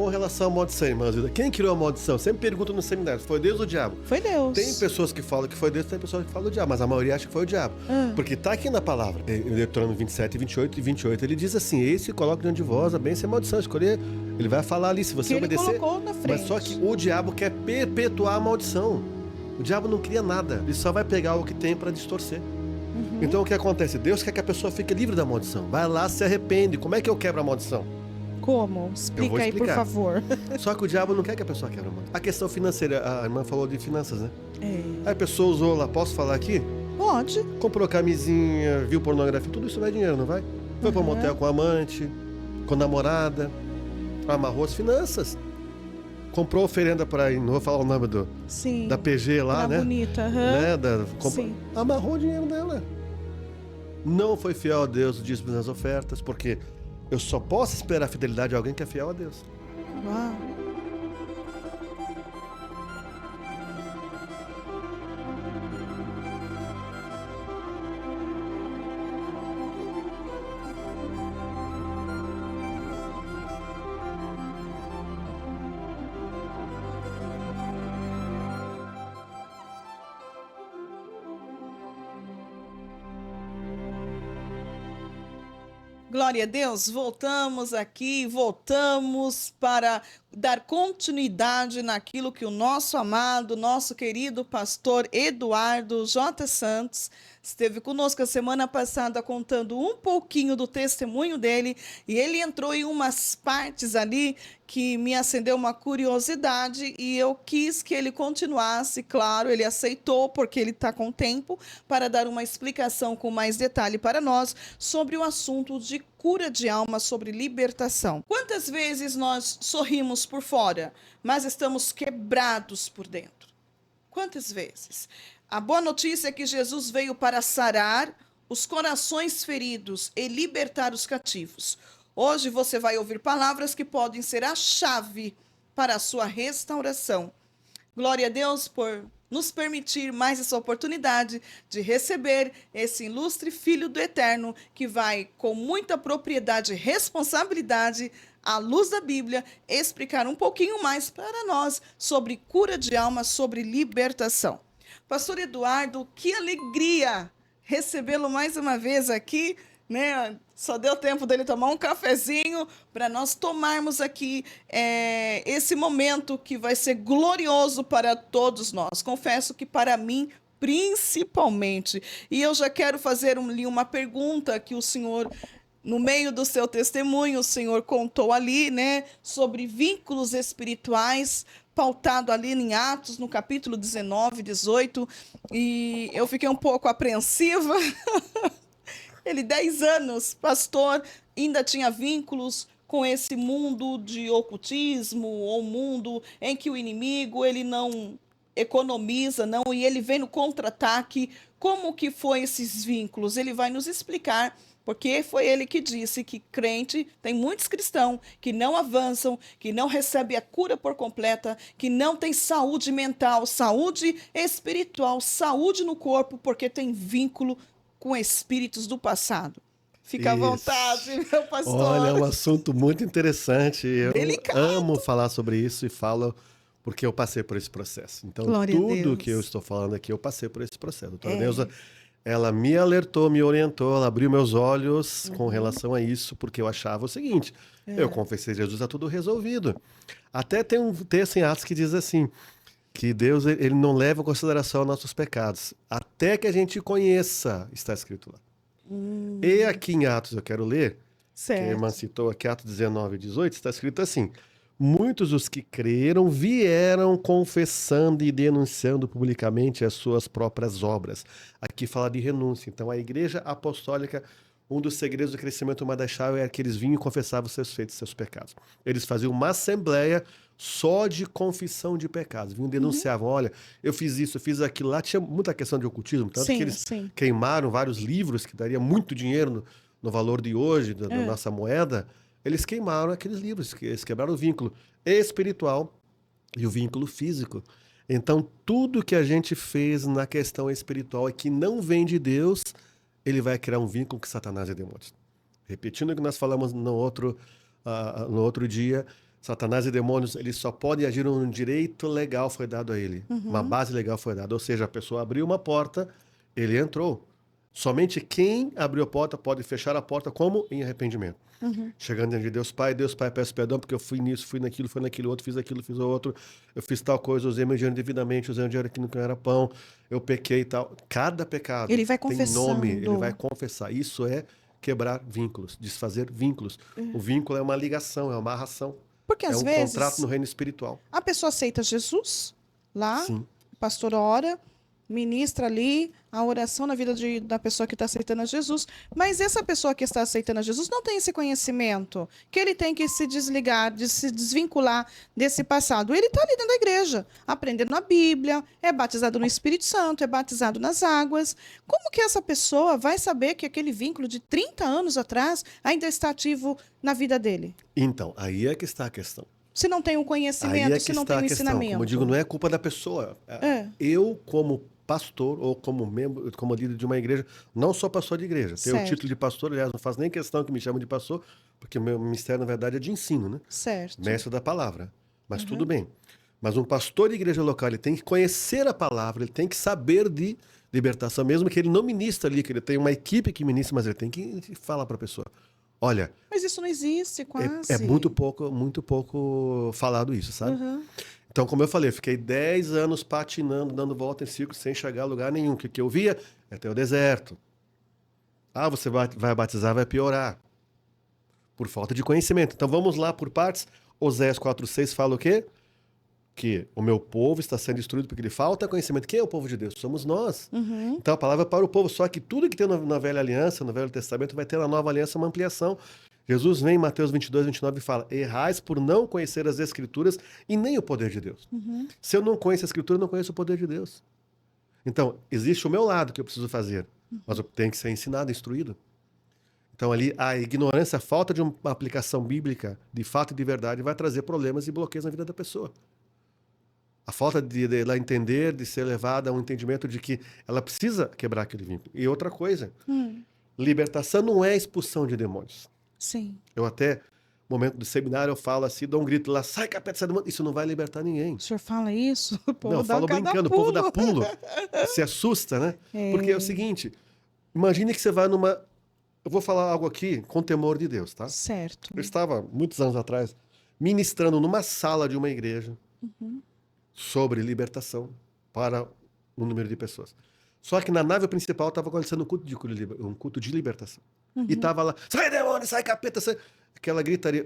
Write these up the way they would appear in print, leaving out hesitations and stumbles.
com relação à maldição, irmãs, quem criou a maldição? Sempre pergunto no seminário, foi Deus ou o diabo? Foi Deus. Tem pessoas que falam que foi Deus, tem pessoas que falam o diabo, mas a maioria acha que foi o diabo. Porque tá aqui na palavra, em Deuteronômio 27, 28 e 28, ele diz assim, esse coloca diante de vós a bênção e a maldição, escolher, ele vai falar ali, se você que obedecer. Ele colocou na frente. Mas só que o diabo quer perpetuar a maldição. O diabo não cria nada, ele só vai pegar o que tem para distorcer. Então o que acontece? Deus quer que a pessoa fique livre da maldição. Vai lá, se arrepende. Como é que eu quebro a maldição? Como? Explica aí, por favor. Só que o diabo não quer que a pessoa quebre a maldição. A questão financeira, a irmã falou de finanças, né? É. Aí a pessoa usou lá, posso falar aqui? Pode. Comprou camisinha, viu pornografia, tudo isso vai dinheiro, não vai? Foi para motel com amante, com namorada, amarrou as finanças. Comprou oferenda para, não vou falar o nome da PG lá, né? Bonita, né? Sim. Amarrou o dinheiro dela. Não foi fiel a Deus, diz nas ofertas, porque eu só posso esperar a fidelidade de alguém que é fiel a Deus. Uau. Glória a Deus, voltamos aqui, voltamos para dar continuidade naquilo que o nosso amado, nosso querido pastor Eduardo J. Santos esteve conosco a semana passada contando um pouquinho do testemunho dele, e ele entrou em umas partes ali que me acendeu uma curiosidade e eu quis que ele continuasse. Claro, ele aceitou porque ele está com tempo para dar uma explicação com mais detalhe para nós sobre o assunto de cura de alma, sobre libertação. Quantas vezes nós sorrimos por fora, mas estamos quebrados por dentro? Quantas vezes? A boa notícia é que Jesus veio para sarar os corações feridos e libertar os cativos. Hoje você vai ouvir palavras que podem ser a chave para a sua restauração. Glória a Deus por nos permitir mais essa oportunidade de receber esse ilustre Filho do Eterno, que vai, com muita propriedade e responsabilidade, à luz da Bíblia, explicar um pouquinho mais para nós sobre cura de alma, sobre libertação. Pastor Eduardo, que alegria recebê-lo mais uma vez aqui, né? Só deu tempo dele tomar um cafezinho para nós tomarmos aqui esse momento que vai ser glorioso para todos nós. Confesso que para mim, principalmente. E eu já quero fazer uma pergunta que o senhor, no meio do seu testemunho, o senhor contou ali, né, sobre vínculos espirituais, pautado ali em Atos, no capítulo 19, 18, e eu fiquei um pouco apreensiva. Ele, 10 anos, pastor, ainda tinha vínculos com esse mundo de ocultismo, ou mundo em que o inimigo, ele não economiza, não, e ele vem no contra-ataque. Como que foi esses vínculos? Ele vai nos explicar, porque foi ele que disse que crente, tem muitos cristãos que não avançam, que não recebem a cura por completa, que não tem saúde mental, saúde espiritual, saúde no corpo, porque tem vínculo com espíritos do passado. Fica à vontade, meu pastor. Olha, é um assunto muito interessante. Eu Delicado. amo falar sobre isso e falo porque eu passei por esse processo. Então, Glória tudo que eu estou falando aqui, eu passei por esse processo. A doutora Neuza, É. ela me alertou, me orientou, ela abriu meus olhos com relação a isso, porque eu achava o seguinte, eu confessei Jesus, está tudo resolvido. Até tem um texto em Atos que diz assim, que Deus ele não leva em consideração nossos pecados, até que a gente conheça, está escrito lá. E aqui em Atos, eu quero ler, que a irmã citou aqui, Atos 19, 18, está escrito assim, muitos dos que creram vieram confessando e denunciando publicamente as suas próprias obras. Aqui fala de renúncia. Então, a igreja apostólica, um dos segredos do crescimento uma das chaves é que eles vinham e confessavam os seus feitos, seus pecados. Eles faziam uma assembleia só de confissão de pecados. Vinham e denunciavam, olha, eu fiz isso, eu fiz aquilo. Lá tinha muita questão de ocultismo, tanto que eles queimaram vários livros, que daria muito dinheiro no valor de hoje, da nossa moeda. Eles queimaram aqueles livros, eles quebraram o vínculo espiritual e o vínculo físico. Então, tudo que a gente fez na questão espiritual e que não vem de Deus, ele vai criar um vínculo com Satanás e demônios. Repetindo o que nós falamos no outro dia, Satanás e demônios, eles só podem agir um direito legal foi dado a ele. Uma base legal foi dada. Ou seja, a pessoa abriu uma porta, ele entrou. Somente quem abriu a porta pode fechar a porta como em arrependimento. Chegando diante de Deus Pai, peço perdão porque eu fui nisso, fui naquilo outro, fiz aquilo, fiz o outro, eu fiz tal coisa, usei meu dinheiro devidamente, usei o dinheiro aqui no que não era pão, eu pequei e tal. Cada pecado Ele vai tem confessando. nome, ele vai confessar. Isso é quebrar vínculos, desfazer vínculos. O vínculo é uma ligação, é uma amarração. Porque É às um vezes contrato no reino espiritual. a pessoa aceita Jesus lá, Sim. o pastor ora, ministra ali a oração na vida da pessoa que está aceitando a Jesus, mas essa pessoa que está aceitando a Jesus não tem esse conhecimento, que ele tem que se desligar, de se desvincular desse passado. Ele está ali dentro da igreja, aprendendo a Bíblia, é batizado no Espírito Santo, é batizado nas águas. Como que essa pessoa vai saber que aquele vínculo de 30 anos atrás ainda está ativo na vida dele? Então, aí é que está a questão. Se não tem o Aí conhecimento, é se que não está tem o a questão. ensinamento. Como eu digo, não é culpa da pessoa. É. Eu, como pastor ou como membro, como líder de uma igreja, não sou pastor de igreja. Tenho o Certo. título de pastor, aliás, não faço nem questão que me chamem de pastor, porque o meu ministério, na verdade, é de ensino, né? Certo. Mestre da palavra. Mas tudo bem. Mas um pastor de igreja local, ele tem que conhecer a palavra, ele tem que saber de libertação, mesmo que ele não ministre ali, que ele tem uma equipe que ministra, mas ele tem que falar para a pessoa. Olha, Mas isso não existe quase. é muito pouco falado isso, sabe? Uhum. Então, como eu falei, eu fiquei 10 anos patinando, dando volta em círculo, sem chegar a lugar nenhum. O que eu via? É ter o deserto. Ah, você vai batizar, vai piorar. Por falta de conhecimento. Então, vamos lá por partes. Oséias 4,6 fala o quê? Que o meu povo está sendo destruído porque lhe falta conhecimento. Quem é o povo de Deus? Somos nós. Então, a palavra é para o povo. Só que tudo que tem na Velha Aliança, no Velho Testamento, vai ter na Nova Aliança uma ampliação. Jesus vem em Mateus 22, 29 e fala: errais por não conhecer as Escrituras e nem o poder de Deus. Se eu não conheço a Escritura, eu não conheço o poder de Deus. Então, existe o meu lado que eu preciso fazer, mas eu tenho que ser ensinado, instruído. Então, ali, a ignorância, a falta de uma aplicação bíblica de fato e de verdade vai trazer problemas e bloqueios na vida da pessoa. A falta de ela entender, de ser levada a um entendimento de que ela precisa quebrar aquele vínculo. E outra coisa, libertação não é expulsão de demônios. Sim. Eu até, no momento do seminário, eu falo assim, dou um grito lá, sai capeta, sai do mundo. Isso não vai libertar ninguém. O senhor fala isso? O povo Não, eu dá falo cada brincando, o povo dá pulo, se assusta, né? Porque é o seguinte, imagine que você vai numa... Eu vou falar algo aqui com temor de Deus, tá? Certo. Eu estava, muitos anos atrás, ministrando numa sala de uma igreja sobre libertação para um número de pessoas. Só que na nave principal estava acontecendo um culto de libertação. E estava lá, sai demônio, sai capeta, sai... Aquela gritaria.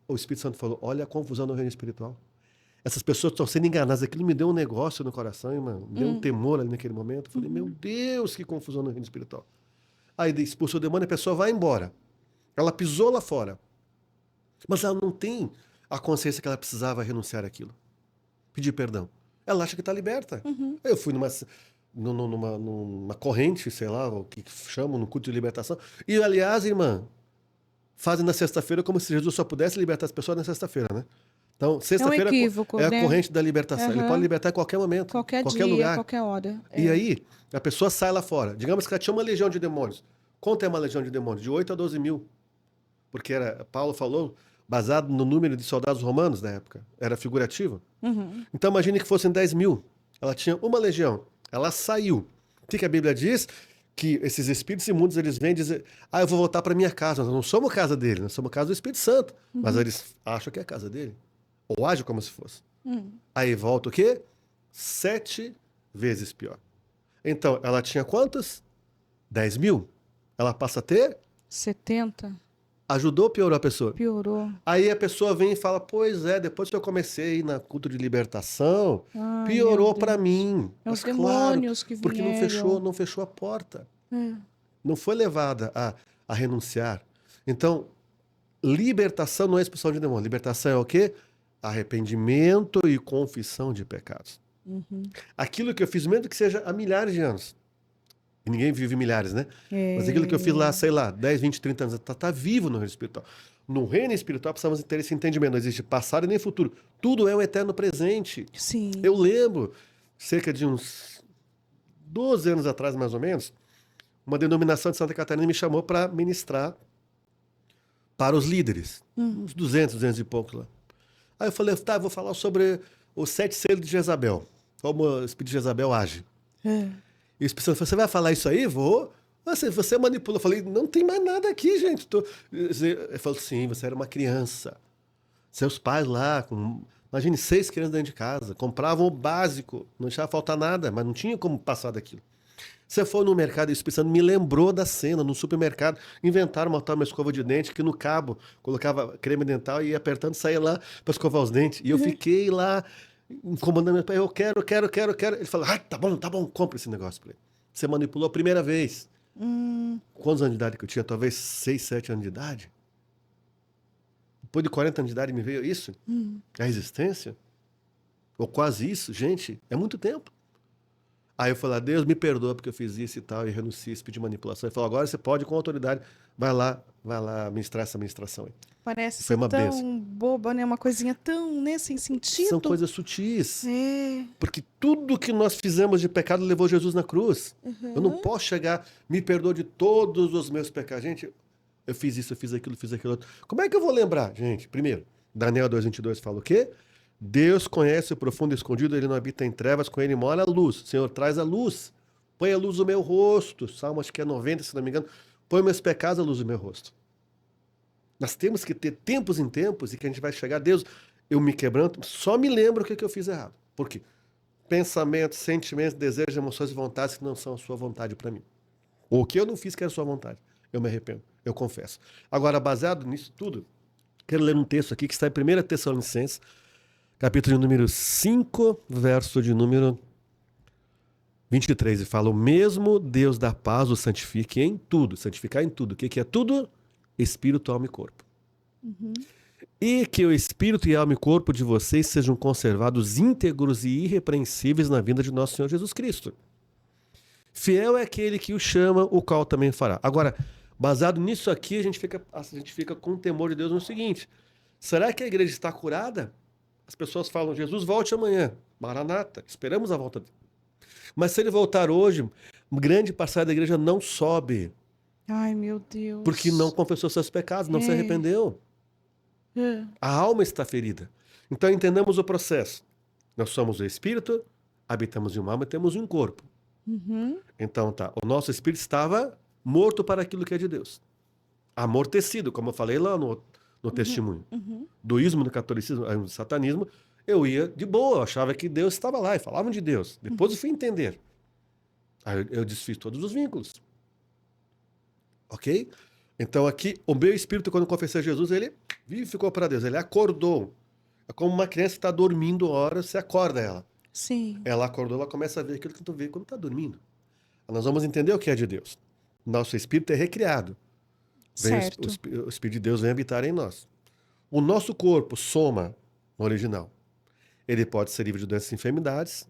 O Espírito Santo falou, olha a confusão no reino espiritual. Essas pessoas estão sendo enganadas. Aquilo me deu um negócio no coração, irmão. Me deu um temor ali naquele momento. Eu falei, meu Deus, que confusão no reino espiritual. Aí expulsou o demônio, a pessoa vai embora. Ela pisou lá fora. Mas ela não tem a consciência que ela precisava renunciar àquilo. Pedir perdão. Ela acha que está liberta. Eu fui numa corrente, sei lá, o que chamam, no culto de libertação. E, aliás, irmã, fazem na sexta-feira como se Jesus só pudesse libertar as pessoas na sexta-feira, né? Então, sexta-feira equívoco, é a né? corrente da libertação. Ele pode libertar em qualquer momento, Qualquer dia, lugar. qualquer hora. E aí, a pessoa sai lá fora. Digamos que ela tinha uma legião de demônios. Quanto é uma legião de demônios? De 8 a 12 mil. Porque Paulo falou, baseado no número de soldados romanos da época. Era figurativo. Então, imagine que fossem 10 mil. Ela tinha uma legião. Ela saiu. O que a Bíblia diz? Que esses espíritos imundos, eles vêm dizer, eu vou voltar para minha casa. Nós não somos casa dele, nós somos casa do Espírito Santo. Mas eles acham que é a casa dele. Ou agem como se fosse. Aí volta o quê? 7 vezes pior. Então, ela tinha quantos? 10 mil. Ela passa a ter? 70. Ajudou ou piorou a pessoa? Piorou. Aí a pessoa vem e fala, pois é, depois que eu comecei a ir na culto de libertação, Ai, piorou meu para Deus. mim. É os Mas, demônios que porque vieram. não fechou a porta. É. Não foi levada a renunciar. Então, libertação não é expulsão de demônio. Libertação é o quê? Arrependimento e confissão de pecados. Aquilo que eu fiz, mesmo que seja há milhares de anos. E ninguém vive milhares, né? Mas aquilo que eu fiz lá, sei lá, 10, 20, 30 anos, tá vivo no reino espiritual. No reino espiritual precisamos ter esse entendimento. Não existe passado e nem futuro. Tudo é um eterno presente. Sim. Eu lembro, cerca de uns 12 anos atrás, mais ou menos, uma denominação de Santa Catarina me chamou para ministrar para os líderes. Uns 200 e pouco lá. Aí eu falei, tá, eu vou falar sobre os 7 selos de Jezabel. Como o espírito de Jezabel age. E o Espírito Santo falou, você vai falar isso aí? Vou. Você manipula. Eu falei, não tem mais nada aqui, gente. Ele falou, sim, você era uma criança. Seus pais lá, imagine 6 crianças dentro de casa, compravam o básico, não deixava faltar nada, mas não tinha como passar daquilo. Você foi no mercado, e o Espírito Santo me lembrou da cena, no supermercado, inventaram uma escova de dente que no cabo colocava creme dental e ia apertando e saía lá para escovar os dentes. E eu fiquei lá incomodando meu pai, eu quero. Ele falou, tá bom, compra esse negócio pra ele. Você manipulou a primeira vez. Quantos anos de idade que eu tinha? Talvez 6, 7 anos de idade. Depois de 40 anos de idade me veio isso? A resistência? Ou quase isso? Gente, é muito tempo. Aí eu falei, Deus me perdoa porque eu fiz isso e tal, e renunciei a esse tipo de manipulação. Ele falou, agora você pode com autoridade, vai lá ministrar essa ministração aí. Parece Foi ser uma tão bênção. boba, né? Uma coisinha tão, né, sem sentido. São coisas sutis. É. Porque tudo que nós fizemos de pecado levou Jesus na cruz. Eu não posso chegar, me perdoa de todos os meus pecados. Gente, eu fiz isso, eu fiz aquilo outro. Como é que eu vou lembrar? Gente, primeiro, Daniel 2:22 fala o quê? Deus conhece o profundo e escondido, ele não habita em trevas, com ele mora a luz. O Senhor traz a luz. Põe a luz no meu rosto. Salmo acho que é 90, se não me engano. Põe meus pecados à luz no meu rosto. Nós temos que ter tempos em tempos e que a gente vai chegar, Deus, eu me quebranto, só me lembro o que eu fiz errado. Por quê? Pensamentos, sentimentos, desejos, emoções e vontades que não são a sua vontade para mim. Ou o que eu não fiz que era a sua vontade. Eu me arrependo, eu confesso. Agora, baseado nisso tudo, quero ler um texto aqui que está em 1 Tessalonicenses, capítulo de número 5, verso de número 23, e fala, o mesmo Deus da paz o santifique em tudo. Santificar em tudo. O que é tudo? Espírito, alma e corpo. E que o espírito e alma e corpo de vocês sejam conservados íntegros e irrepreensíveis na vinda de nosso Senhor Jesus Cristo. Fiel é aquele que o chama, o qual também fará. Agora, baseado nisso aqui, a gente fica com o temor de Deus no seguinte, será que a igreja está curada? As pessoas falam, Jesus volte amanhã. Maranata, esperamos a volta dele. Mas se ele voltar hoje, grande parcela da igreja não sobe. Ai, meu Deus. Porque não confessou seus pecados, não se arrependeu. A alma está ferida. Então entendamos o processo. Nós somos o espírito, habitamos em uma alma e temos um corpo. Então tá, o nosso espírito estava morto para aquilo que é de Deus. Amortecido, como eu falei lá no testemunho. Do ismo, no catolicismo, no satanismo, eu ia de boa, eu achava que Deus estava lá e falavam de Deus. Depois eu fui entender. Aí eu desfiz todos os vínculos. Ok? Então aqui, o meu espírito, quando confessei a Jesus, ele ficou para Deus, ele acordou. É como uma criança que está dormindo horas, você acorda ela. Sim. Ela acordou, ela começa a ver aquilo que tu vê quando está dormindo. Nós vamos entender o que é de Deus. Nosso espírito é recriado. Certo. O Espírito de Deus vem habitar em nós. O nosso corpo, soma, no original, ele pode ser livre de doenças e enfermidades,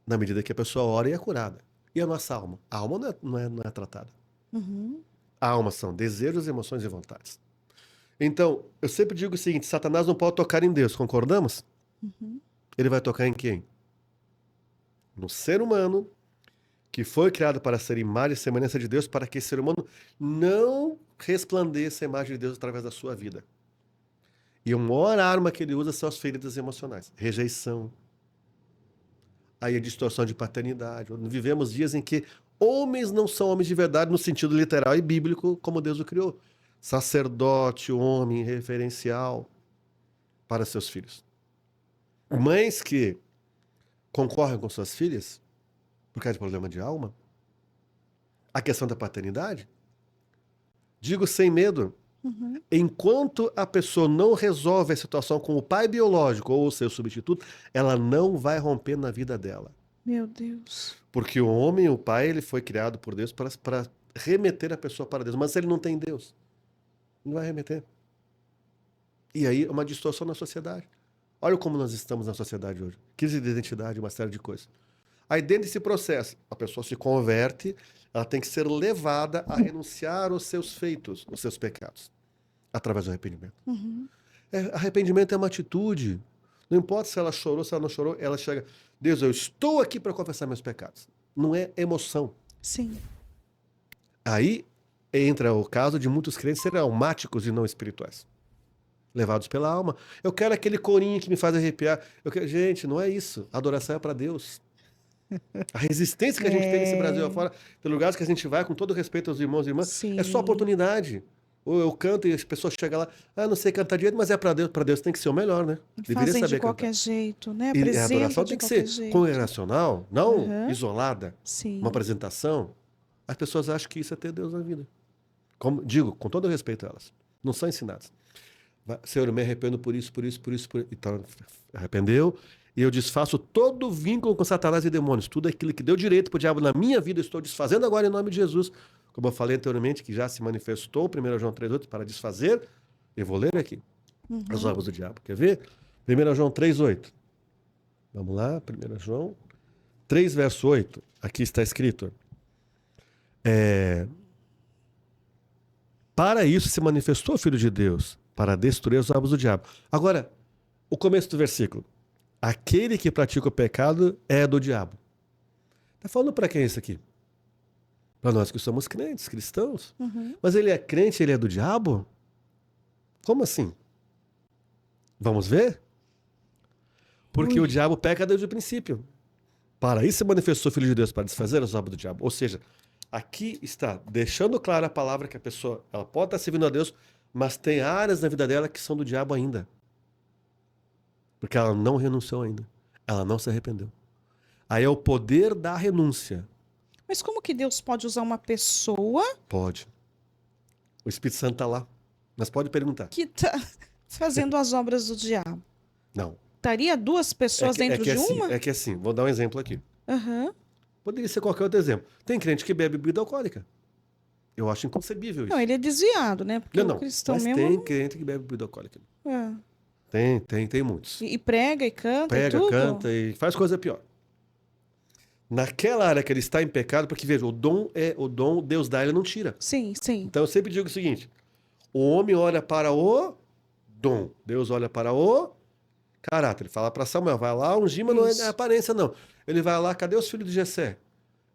na medida que a pessoa ora e é curada. E a nossa alma? A alma não é tratada. A alma são desejos, emoções e vontades. Então, eu sempre digo o seguinte, Satanás não pode tocar em Deus, concordamos? Ele vai tocar em quem? No ser humano, que foi criado para ser imagem e semelhança de Deus, para que esse ser humano não resplandeça a imagem de Deus através da sua vida. E a maior arma que ele usa são as feridas emocionais. Rejeição. Aí a distorção de paternidade. Vivemos dias em que homens não são homens de verdade no sentido literal e bíblico como Deus o criou. Sacerdote, homem, referencial para seus filhos. Mães que concorrem com suas filhas por causa de problema de alma. A questão da paternidade. Digo sem medo. Enquanto a pessoa não resolve a situação com o pai biológico ou o seu substituto, ela não vai romper na vida dela. Meu Deus. Porque o homem, o pai, ele foi criado por Deus para remeter a pessoa para Deus. Mas se ele não tem Deus, não vai remeter. E aí é uma distorção na sociedade. Olha como nós estamos na sociedade hoje. Crise de identidade, uma série de coisas. Aí dentro desse processo, a pessoa se converte, ela tem que ser levada a renunciar aos seus feitos, aos seus pecados, através do arrependimento. Arrependimento é uma atitude. Não importa se ela chorou, se ela não chorou, ela chega, Deus, eu estou aqui para confessar meus pecados. Não é emoção. Sim. Aí entra o caso de muitos crentes serem almáticos e não espirituais. levados pela alma. Eu quero aquele corinho que me faz arrepiar. Gente, não é isso. A adoração é para Deus. A resistência que a gente tem nesse Brasil afora, pelos lugares que a gente vai, com todo respeito aos irmãos e irmãs, é só Sim. oportunidade. Ou eu canto e as pessoas chegam lá, não sei cantar direito, mas é para Deus. Para Deus tem que ser o melhor, né? Deveria Fazem de saber qualquer cantar. jeito, né? E a Apresentam adoração de tem que qualquer ser jeito. congregacional, não Aham. isolada. Sim. Uma apresentação. As pessoas acham que isso é ter Deus na vida. Como digo, com todo respeito a elas. Não são ensinadas. Senhor, eu me arrependo por isso. Então, arrependeu. E eu desfaço todo o vínculo com Satanás e demônios. Tudo aquilo que deu direito para o diabo na minha vida, eu estou desfazendo agora em nome de Jesus. Como eu falei anteriormente, que já se manifestou, 1 João 3,8, para desfazer. Eu vou ler aqui as obras do diabo. Quer ver? 1 João 3,8. Vamos lá, 1 João 3, verso 8. Aqui está escrito. Para isso se manifestou o Filho de Deus, para destruir as obras do diabo. Agora, o começo do versículo. Aquele que pratica o pecado é do diabo. Está falando para quem isso aqui? Para nós que somos crentes, cristãos. Mas ele é crente, ele é do diabo? Como assim? Vamos ver? Porque o diabo peca desde o princípio. Para isso se manifestou o Filho de Deus, para desfazer as obras do diabo. Ou seja, aqui está deixando clara a palavra que a pessoa ela pode estar servindo a Deus, mas tem áreas na vida dela que são do diabo ainda. Porque ela não renunciou ainda. Ela não se arrependeu. Aí é o poder da renúncia. Mas como que Deus pode usar uma pessoa Pode. O Espírito Santo está lá. Mas pode perguntar. que está fazendo as obras do diabo? Não. Estaria duas pessoas dentro de assim, uma? É que assim, vou dar um exemplo aqui. Aham. Poderia ser qualquer outro exemplo. Tem crente que bebe bebida alcoólica. Eu acho inconcebível isso. Não, ele é desviado, né? Porque Não, o cristão mas mesmo. tem crente que bebe bebida alcoólica. É. Tem muitos. E prega e canta e Pega, tudo? canta e faz coisa pior. Naquela área que ele está em pecado, porque veja, o dom, Deus dá, ele não tira. Sim, sim. Então eu sempre digo o seguinte: o homem olha para o dom, Deus olha para o caráter. Ele fala para Samuel, vai lá ungir, mas não é a aparência, não. Ele vai lá, cadê os filhos de Jessé?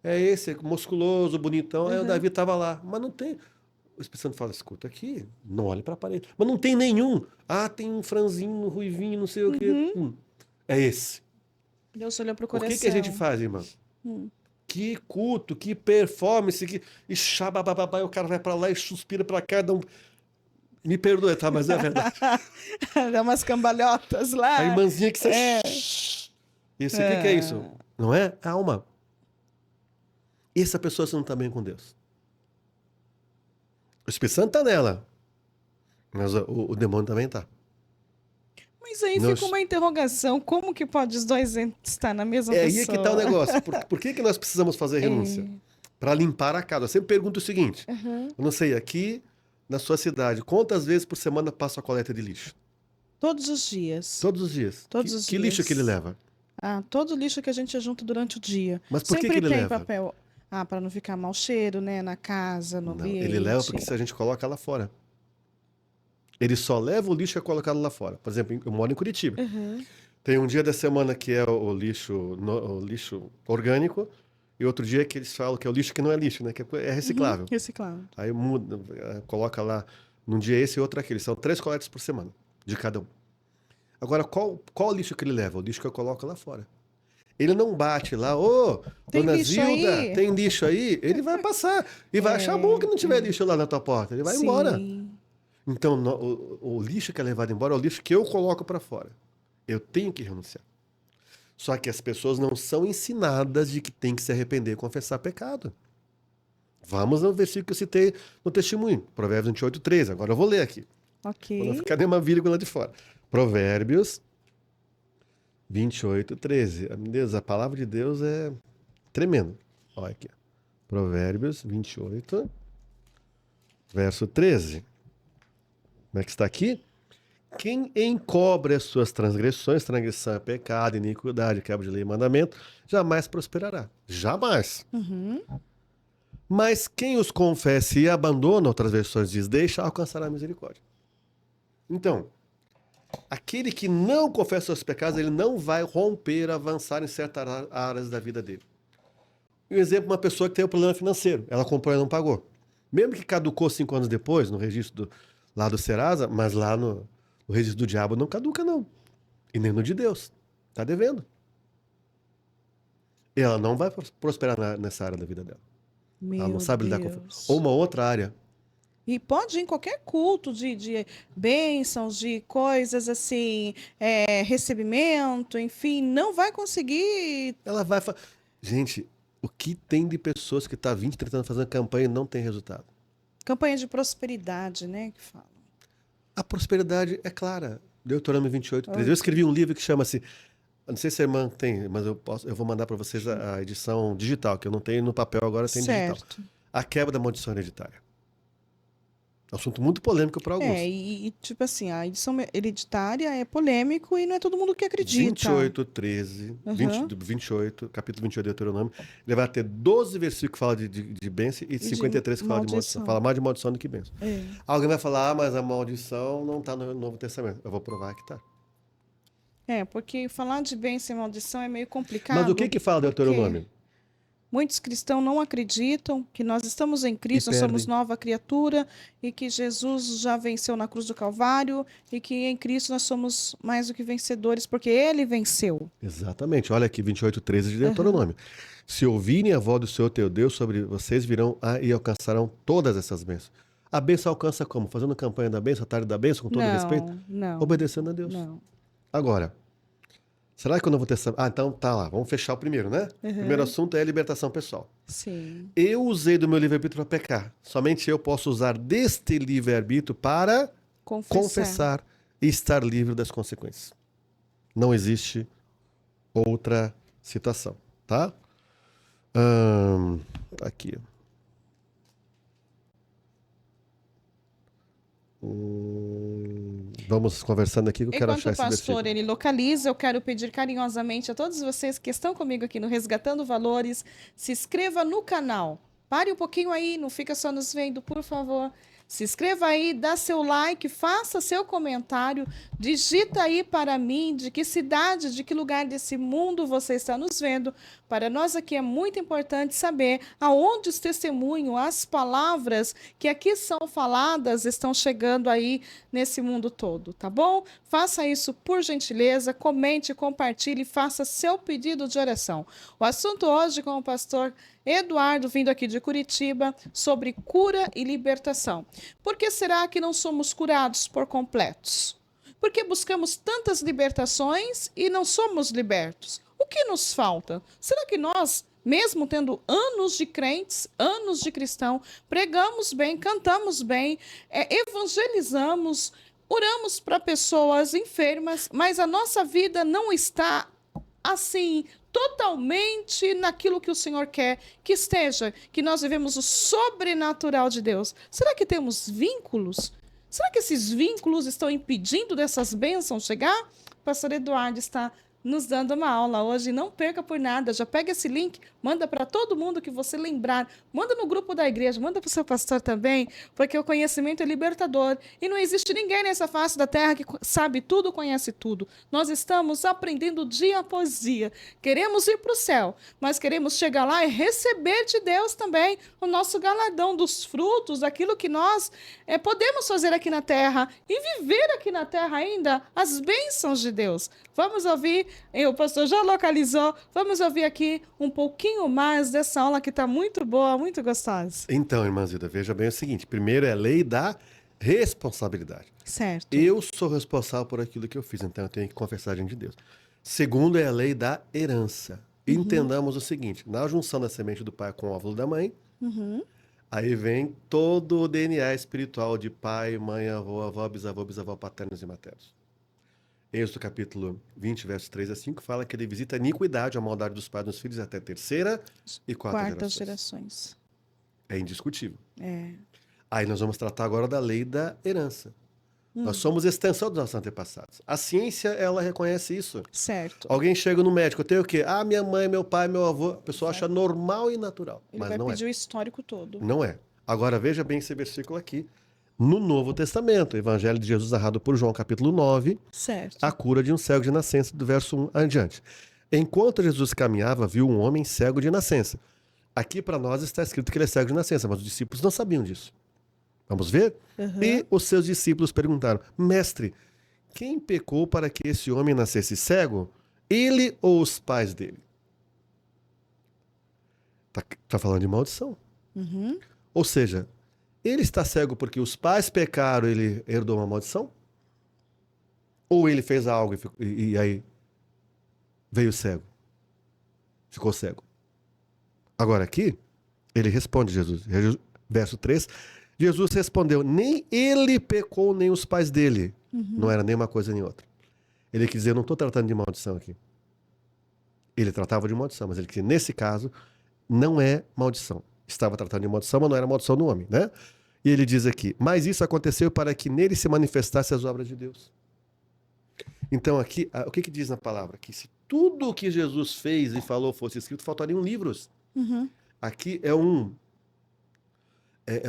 É esse, musculoso, bonitão. Aí o Davi estava lá, mas não tem. O Espírito Santo fala, escuta aqui, não olhe para a parede. Mas não tem nenhum. Tem um franzinho, ruivinho, não sei o quê. É esse. Deus olhou para o O coração. que a gente faz, irmão? Que culto, que performance, e xabababá, e o cara vai pra lá e suspira pra cá, me perdoe, tá? Mas é verdade. Dá umas cambalhotas lá. A irmãzinha que você... Isso, o que é isso? Não é? Alma. E essa pessoa se não tá bem com Deus? O Espírito Santo tá nela. Mas o demônio também tá. Mas aí fica uma interrogação. Como que pode os dois estar na mesma pessoa? Aí é que tá o negócio. Por que nós precisamos fazer renúncia? Para limpar a casa. Eu sempre pergunto o seguinte. Eu não sei, aqui na sua cidade, quantas vezes por semana passa a coleta de lixo? Todos os dias. Todos os dias. Todos os que dias. lixo que ele leva? Todo lixo que a gente junta durante o dia. Mas por Sempre que ele tem leva? papel. Para não ficar mau cheiro, né? Na casa, no ambiente. Ele leva porque se a gente coloca lá fora. Ele só leva o lixo que é colocado lá fora. Por exemplo, eu moro em Curitiba. Tem um dia da semana que é o lixo orgânico e outro dia que eles falam que é o lixo que não é lixo, né? Que é reciclável. Reciclável. Aí muda, coloca lá num dia esse e outro aquele. São 3 coletas por semana, de cada um. Agora, qual lixo que ele leva? O lixo que eu coloco lá fora. Ele não bate lá, dona Zilda, aí? tem lixo aí? Ele vai passar. E vai achar bom que não tiver lixo lá na tua porta. Ele vai embora. Então, o lixo que é levado embora é o lixo que eu coloco para fora. Eu tenho que renunciar. Só que as pessoas não são ensinadas de que tem que se arrepender e confessar pecado. Vamos no versículo que eu citei no testemunho. Provérbios 28, 13. Agora eu vou ler aqui. Ok. Para não ficar nenhuma vírgula de fora. Provérbios 28, 13. Meu Deus, a palavra de Deus é tremenda. Olha aqui. Provérbios 28, verso 13. Como é que está aqui? Quem encobre as suas transgressões, transgressão é pecado, iniquidade, quebra de lei e mandamento, jamais prosperará. Jamais. Mas quem os confessa e abandona, outras versões diz, deixa, alcançará a misericórdia. Então, aquele que não confessa os seus pecados, ele não vai romper, avançar em certas áreas da vida dele. Um exemplo, uma pessoa que tem um problema financeiro, ela comprou e não pagou. Mesmo que caducou 5 anos depois, no registro lá do Serasa, mas lá no O registro do diabo não caduca, não. E nem no de Deus. Está devendo. E ela não vai prosperar nessa área da vida dela. Ela não Meu sabe lidar com... Deus. Ou uma outra área. E pode ir em qualquer culto de bênçãos, de coisas assim, recebimento, enfim, não vai conseguir. Ela vai... Gente, o que tem de pessoas que estão 20, 30 anos fazendo campanha e não tem resultado? Campanha de prosperidade, né? Que fala. A prosperidade é clara. Deuteronômio 28, 13. Eu escrevi um livro que chama-se... Não sei se a irmã tem, mas eu vou mandar para vocês a edição digital, que eu não tenho no papel, agora tem digital. Certo. A quebra da maldição hereditária. É um assunto muito polêmico para alguns. Tipo assim, a edição hereditária é polêmico e não é todo mundo que acredita. 28, 13, Uhum. 28, capítulo 28 de Deuteronômio. Ele vai ter 12 versículos que falam de bênção e 53 que falam de maldição. Fala mais de maldição do que bênção. Alguém vai falar, mas a maldição não está no Novo Testamento. Eu vou provar que está. Porque falar de bênção e maldição é meio complicado. Mas o que fala Deuteronômio? Muitos cristãos não acreditam que nós estamos em Cristo, nós somos nova criatura e que Jesus já venceu na cruz do Calvário e que em Cristo nós somos mais do que vencedores porque Ele venceu. Exatamente. Olha aqui, 28, 13 de Deuteronômio. Se ouvirem a voz do Senhor teu Deus sobre vocês, virão e alcançarão todas essas bênçãos. A bênção alcança como? Fazendo campanha da bênção, a tarde da bênção, com todo respeito? Não. Obedecendo a Deus. Não. Agora, será que eu não vou ter... então tá lá, vamos fechar o primeiro, né? O primeiro assunto é a libertação pessoal. Sim. Eu usei do meu livre-arbítrio para pecar. Somente eu posso usar deste livre-arbítrio para confessar e estar livre das consequências. Não existe outra situação, tá? Aqui. Vamos conversando aqui que eu quero achar esse versículo. Enquanto o pastor ele localiza, eu quero pedir carinhosamente a todos vocês que estão comigo aqui no Resgatando Valores, se inscreva no canal. Pare um pouquinho aí, não fica só nos vendo, por favor. Se inscreva aí, dá seu like, faça seu comentário, digita aí para mim de que cidade, de que lugar desse mundo você está nos vendo. Para nós aqui é muito importante saber aonde os testemunhos, as palavras que aqui são faladas estão chegando aí nesse mundo todo, tá bom? Faça isso por gentileza, comente, compartilhe, faça seu pedido de oração. O assunto hoje com o pastor Eduardo, vindo aqui de Curitiba, sobre cura e libertação. Por que será que não somos curados por completos? Por que buscamos tantas libertações e não somos libertos? O que nos falta? Será que nós, mesmo tendo anos de crentes, anos de cristão, pregamos bem, cantamos bem, evangelizamos, oramos para pessoas enfermas, mas a nossa vida não está assim totalmente naquilo que o Senhor quer que esteja, que nós vivemos o sobrenatural de Deus? Será que temos vínculos? Será que esses vínculos estão impedindo dessas bênçãos chegar? O pastor Eduardo está nos dando uma aula hoje. Não perca por nada. Já pega esse link, manda para todo mundo que você lembrar. Manda no grupo da igreja, manda para o seu pastor também, porque o conhecimento é libertador. E não existe ninguém nessa face da terra que sabe tudo, conhece tudo. Nós estamos aprendendo dia após dia. Queremos ir para o céu, mas queremos chegar lá e receber de Deus também o nosso galardão dos frutos, daquilo que nós podemos fazer aqui na terra e viver aqui na terra ainda as bênçãos de Deus. Vamos ouvir, o pastor já localizou, vamos ouvir aqui um pouquinho mais dessa aula que está muito boa, muito gostosa. Então, irmã Zilda, veja bem o seguinte, primeiro é a lei da responsabilidade. Certo. Eu sou responsável por aquilo que eu fiz, então eu tenho que confessar diante de Deus. Segundo é a lei da herança. Entendamos o seguinte, na junção da semente do pai com o óvulo da mãe, aí vem todo o DNA espiritual de pai, mãe, avó, bisavó, paternos e maternos. Êxodo capítulo 20, versos 3 a 5, fala que ele visita a iniquidade, a maldade dos pais nos filhos até terceira e quarta gerações. É indiscutível. Aí nós vamos tratar agora da lei da herança. Nós somos extensão dos nossos antepassados. A ciência, ela reconhece isso. Certo. Alguém chega no médico, eu tenho o quê? Minha mãe, meu pai, meu avô. A pessoa acha normal e natural, mas não é. Ele vai pedir o histórico todo. Não é. Agora veja bem esse versículo aqui. No Novo Testamento, Evangelho de Jesus narrado por João, capítulo 9, certo. A cura de um cego de nascença, do verso 1 adiante. Enquanto Jesus caminhava, viu um homem cego de nascença. Aqui para nós está escrito que ele é cego de nascença, mas os discípulos não sabiam disso. Vamos ver? E os seus discípulos perguntaram, mestre, quem pecou para que esse homem nascesse cego? Ele ou os pais dele? Tá falando de maldição. Uhum. Ou seja, ele está cego porque os pais pecaram, ele herdou uma maldição? Ou ele fez algo e aí veio cego? Ficou cego. Agora aqui, ele responde, verso 3, Jesus respondeu, nem ele pecou, nem os pais dele. Não era nem uma coisa nem outra. Ele quis dizer, eu não estou tratando de maldição aqui. Ele tratava de maldição, mas ele quis dizer, nesse caso, não é maldição. Estava tratando de maldição, mas não era maldição no homem, né? E ele diz aqui, mas isso aconteceu para que nele se manifestassem as obras de Deus. Então aqui, o que diz na palavra? Que se tudo o que Jesus fez e falou fosse escrito, faltariam livros. Uhum. Aqui é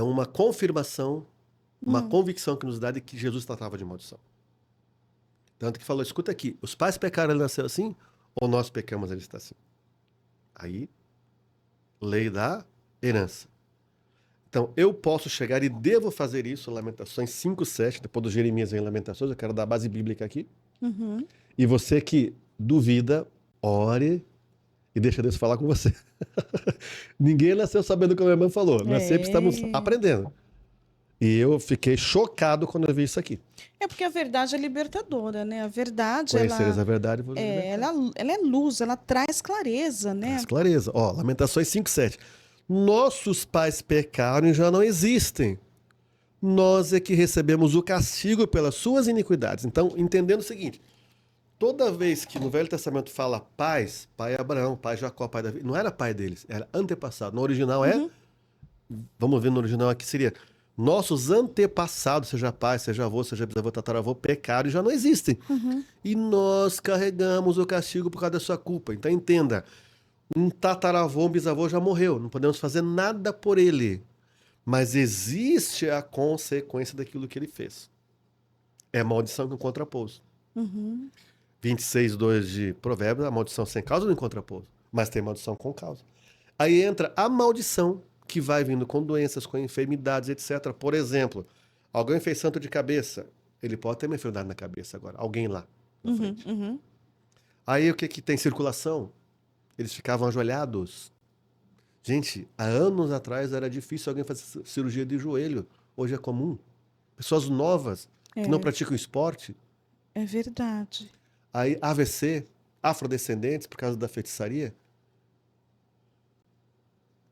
uma confirmação, uma convicção que nos dá de que Jesus tratava de maldição. Tanto que falou, escuta aqui, os pais pecaram, ele nasceu assim, ou nós pecamos, ele está assim. Aí, lei da herança. Então, eu posso chegar e devo fazer isso, Lamentações 5:7, depois do Jeremias em Lamentações, eu quero dar a base bíblica aqui. Uhum. E você que duvida, ore e deixa Deus falar com você. Ninguém nasceu sabendo o que a minha irmã falou. Nós sempre estamos aprendendo. E eu fiquei chocado quando eu vi isso aqui. É porque a verdade é libertadora, né? A verdade, Conhecereis a verdade e vos libertar. ela é luz, ela traz clareza, né? Traz clareza. Ó, Lamentações 5:7. Nossos pais pecaram e já não existem. Nós é que recebemos o castigo pelas suas iniquidades. Então, entendendo o seguinte, toda vez que no Velho Testamento fala pais, pai Abraão, pai Jacó, pai Davi, não era pai deles, era antepassado. No original vamos ver no original aqui, seria nossos antepassados, seja pai, seja avô, seja bisavô, tataravô, pecaram e já não existem. E nós carregamos o castigo por causa da sua culpa. Então entenda, um tataravô, um bisavô já morreu, não podemos fazer nada por ele. Mas existe a consequência daquilo que ele fez. É maldição com contrapouso. 26:2 de Provérbios, a maldição sem causa não encontra pouso, mas tem maldição com causa. Aí entra a maldição que vai vindo com doenças, com enfermidades, etc. Por exemplo, alguém fez santo de cabeça, ele pode ter uma enfermidade na cabeça agora, alguém lá na frente. Aí o que tem circulação? Eles ficavam ajoelhados. Gente, há anos atrás era difícil alguém fazer cirurgia de joelho. Hoje é comum. Pessoas novas que não praticam esporte. É verdade. Aí AVC, afrodescendentes, por causa da feitiçaria.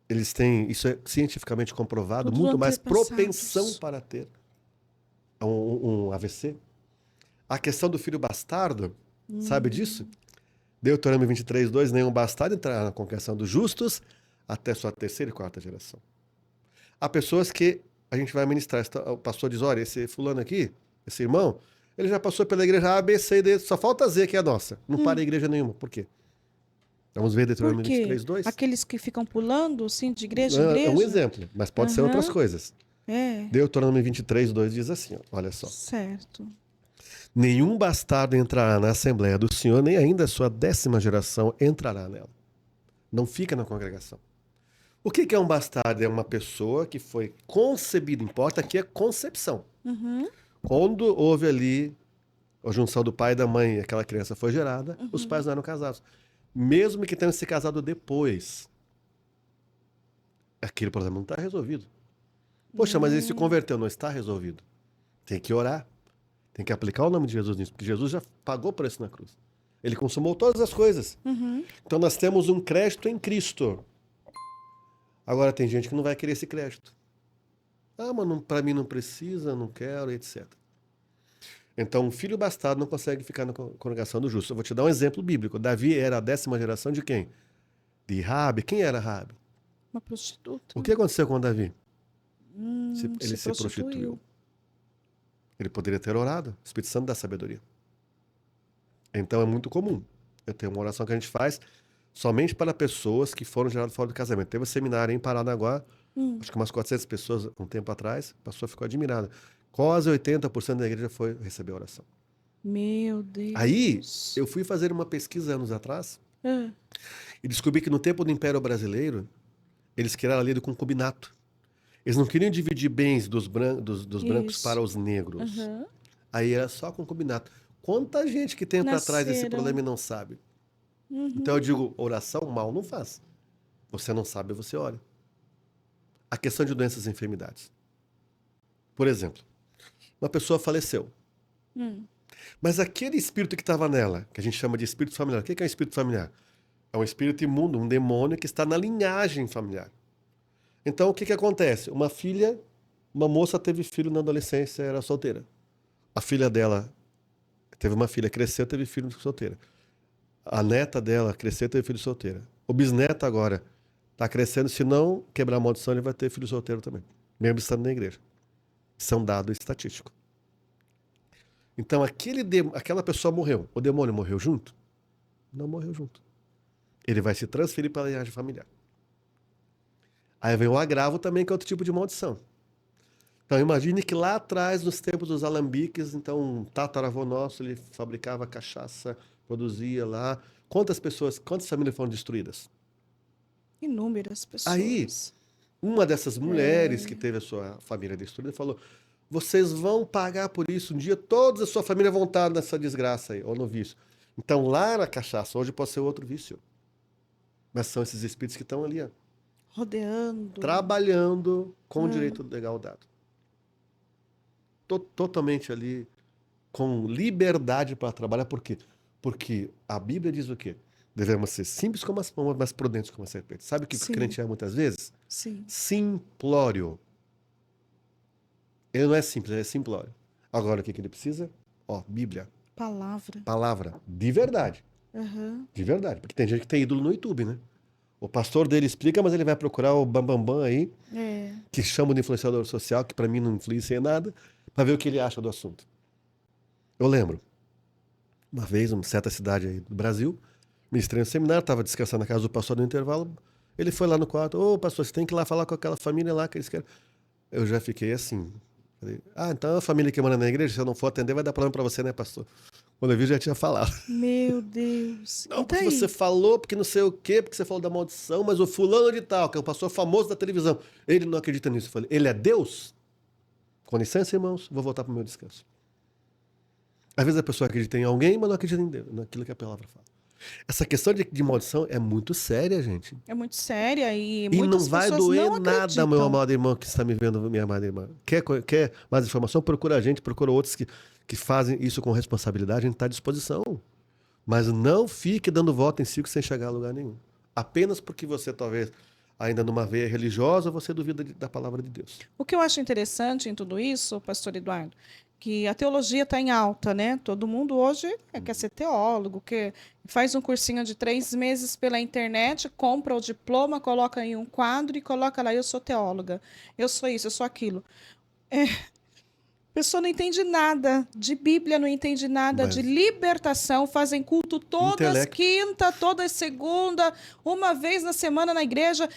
Eles têm, isso é cientificamente comprovado, Todos muito mais antepassados. propensão para ter um AVC. A questão do filho bastardo, sabe disso? Deuteronômio 23:2, nenhum bastardo entrará na congregação dos justos até sua terceira e quarta geração. Há pessoas que a gente vai ministrar, o pastor diz, olha, esse fulano aqui, esse irmão, ele já passou pela igreja A, B, C, D, só falta Z, que é a nossa. Não para a igreja nenhuma. Por quê? Vamos ver Deuteronômio Por quê? 23:2. Aqueles que ficam pulando, assim, de igreja em É igreja? um exemplo, mas pode ser outras coisas. É, Deuteronômio 23:2 diz assim, ó, olha só. certo. Nenhum bastardo entrará na Assembleia do Senhor, nem ainda a sua 10ª geração entrará nela. Não fica na congregação. O que é um bastardo? É uma pessoa que foi concebida, importa aqui é concepção. Quando houve ali a junção do pai e da mãe e aquela criança foi gerada, os pais não eram casados. Mesmo que tenham se casado depois, aquele problema não está resolvido. Poxa, mas ele se converteu, não está resolvido. Tem que orar. Tem que aplicar o nome de Jesus nisso, porque Jesus já pagou por isso na cruz. Ele consumou todas as coisas. Então nós temos um crédito em Cristo. Agora tem gente que não vai querer esse crédito. Ah, mas para mim não precisa, não quero, etc. Então, um filho bastardo não consegue ficar na congregação do justo. Eu vou te dar um exemplo bíblico. Davi era a 10ª geração de quem? De Raabe. Quem era Raabe? Uma prostituta. O que aconteceu com Davi? Ele se prostituiu. prostituiu. Ele poderia ter orado. O Espírito Santo dá sabedoria. Então é muito comum. Eu tenho uma oração que a gente faz somente para pessoas que foram geradas fora do casamento. Teve um seminário em Paranaguá, acho que umas 400 pessoas um tempo atrás, a pessoa ficou admirada. Quase 80% da igreja foi receber a oração. Meu Deus. Aí, eu fui fazer uma pesquisa anos atrás e descobri que no tempo do Império Brasileiro, eles criaram a lei do concubinato. Eles não queriam dividir bens dos brancos para os negros. Aí era só concubinato. Quanta gente que tem para trás esse Nasceram. problema e não sabe. Uhum. Então eu digo, oração mal não faz. Você não sabe, você ora. A questão de doenças e enfermidades. Por exemplo, uma pessoa faleceu. Hum. Mas aquele espírito que estava nela, que a gente chama de espírito familiar, o que é um espírito familiar? É um espírito imundo, um demônio que está na linhagem familiar. Então o que acontece? Uma moça teve filho na adolescência, era solteira. A filha dela teve uma filha, cresceu, teve filho solteira. A neta dela cresceu, teve filho solteira. O bisneto agora está crescendo, se não quebrar a maldição, ele vai ter filho solteiro também, mesmo estando na igreja. Isso é um dado estatístico. Então, aquela pessoa morreu. O demônio morreu junto? Não morreu junto. Ele vai se transferir para a linhagem familiar. Aí vem o agravo também, que é outro tipo de maldição. Então, imagine que lá atrás, nos tempos dos alambiques, então, um tataravô nosso, ele fabricava cachaça, produzia lá. Quantas famílias foram destruídas? Inúmeras pessoas. Aí, uma dessas mulheres que teve a sua família destruída falou: vocês vão pagar por isso. Um dia toda a sua família vão estar nessa desgraça aí, ou no vício. Então lá na cachaça, hoje pode ser outro vício. Mas são esses espíritos que estão ali, ó, Rodeando. trabalhando com o direito legal dado. Totalmente ali, com liberdade para trabalhar. Por quê? Porque a Bíblia diz o quê? Devemos ser simples como as pombas, mas prudentes como a serpente. Sabe o que o crente é muitas vezes? Sim. Simplório. Ele não é simples, ele é simplório. Agora, o que ele precisa? Ó, Bíblia. Palavra. Palavra. De verdade. Uhum. De verdade. Porque tem gente que tem ídolo no YouTube, né? O pastor dele explica, mas ele vai procurar o Bambambam aí, que chama de influenciador social, que para mim não influencia em nada, para ver o que ele acha do assunto. Eu lembro, uma vez, uma certa cidade aí do Brasil, ministrei um seminário, estava descansando na casa do pastor no intervalo, ele foi lá no quarto: ô pastor, você tem que ir lá falar com aquela família lá que eles querem. Eu já fiquei assim. Falei: então a família que mora na igreja, se eu não for atender, vai dar problema para você, né, pastor? Quando eu vi, já tinha falado. Meu Deus. Não, porque você falou, porque não sei o quê, porque você falou da maldição, mas o fulano de tal, que é um pastor famoso da televisão, ele não acredita nisso. Eu falei: ele é Deus? Com licença, irmãos, vou voltar para o meu descanso. Às vezes a pessoa acredita em alguém, mas não acredita em Deus, naquilo que a palavra fala. Essa questão de maldição é muito séria, gente. É muito séria e não muitas vai pessoas doer não nada, acreditam. meu amado irmão que está me vendo, minha amada irmã. Quer mais informação? Procura a gente, procura outros que fazem isso com responsabilidade, a gente está à disposição. Mas não fique dando volta em círculo sem chegar a lugar nenhum. Apenas porque você, talvez, ainda numa veia religiosa, você duvida da palavra de Deus. O que eu acho interessante em tudo isso, pastor Eduardo, que a teologia está em alta, né? Todo mundo hoje quer ser teólogo, que faz um cursinho de 3 meses pela internet, compra o diploma, coloca em um quadro e coloca lá: eu sou teóloga, eu sou isso, eu sou aquilo. A pessoa não entende nada de Bíblia, não entende nada de libertação, fazem culto todas quinta, todas segunda, uma vez na semana na igreja,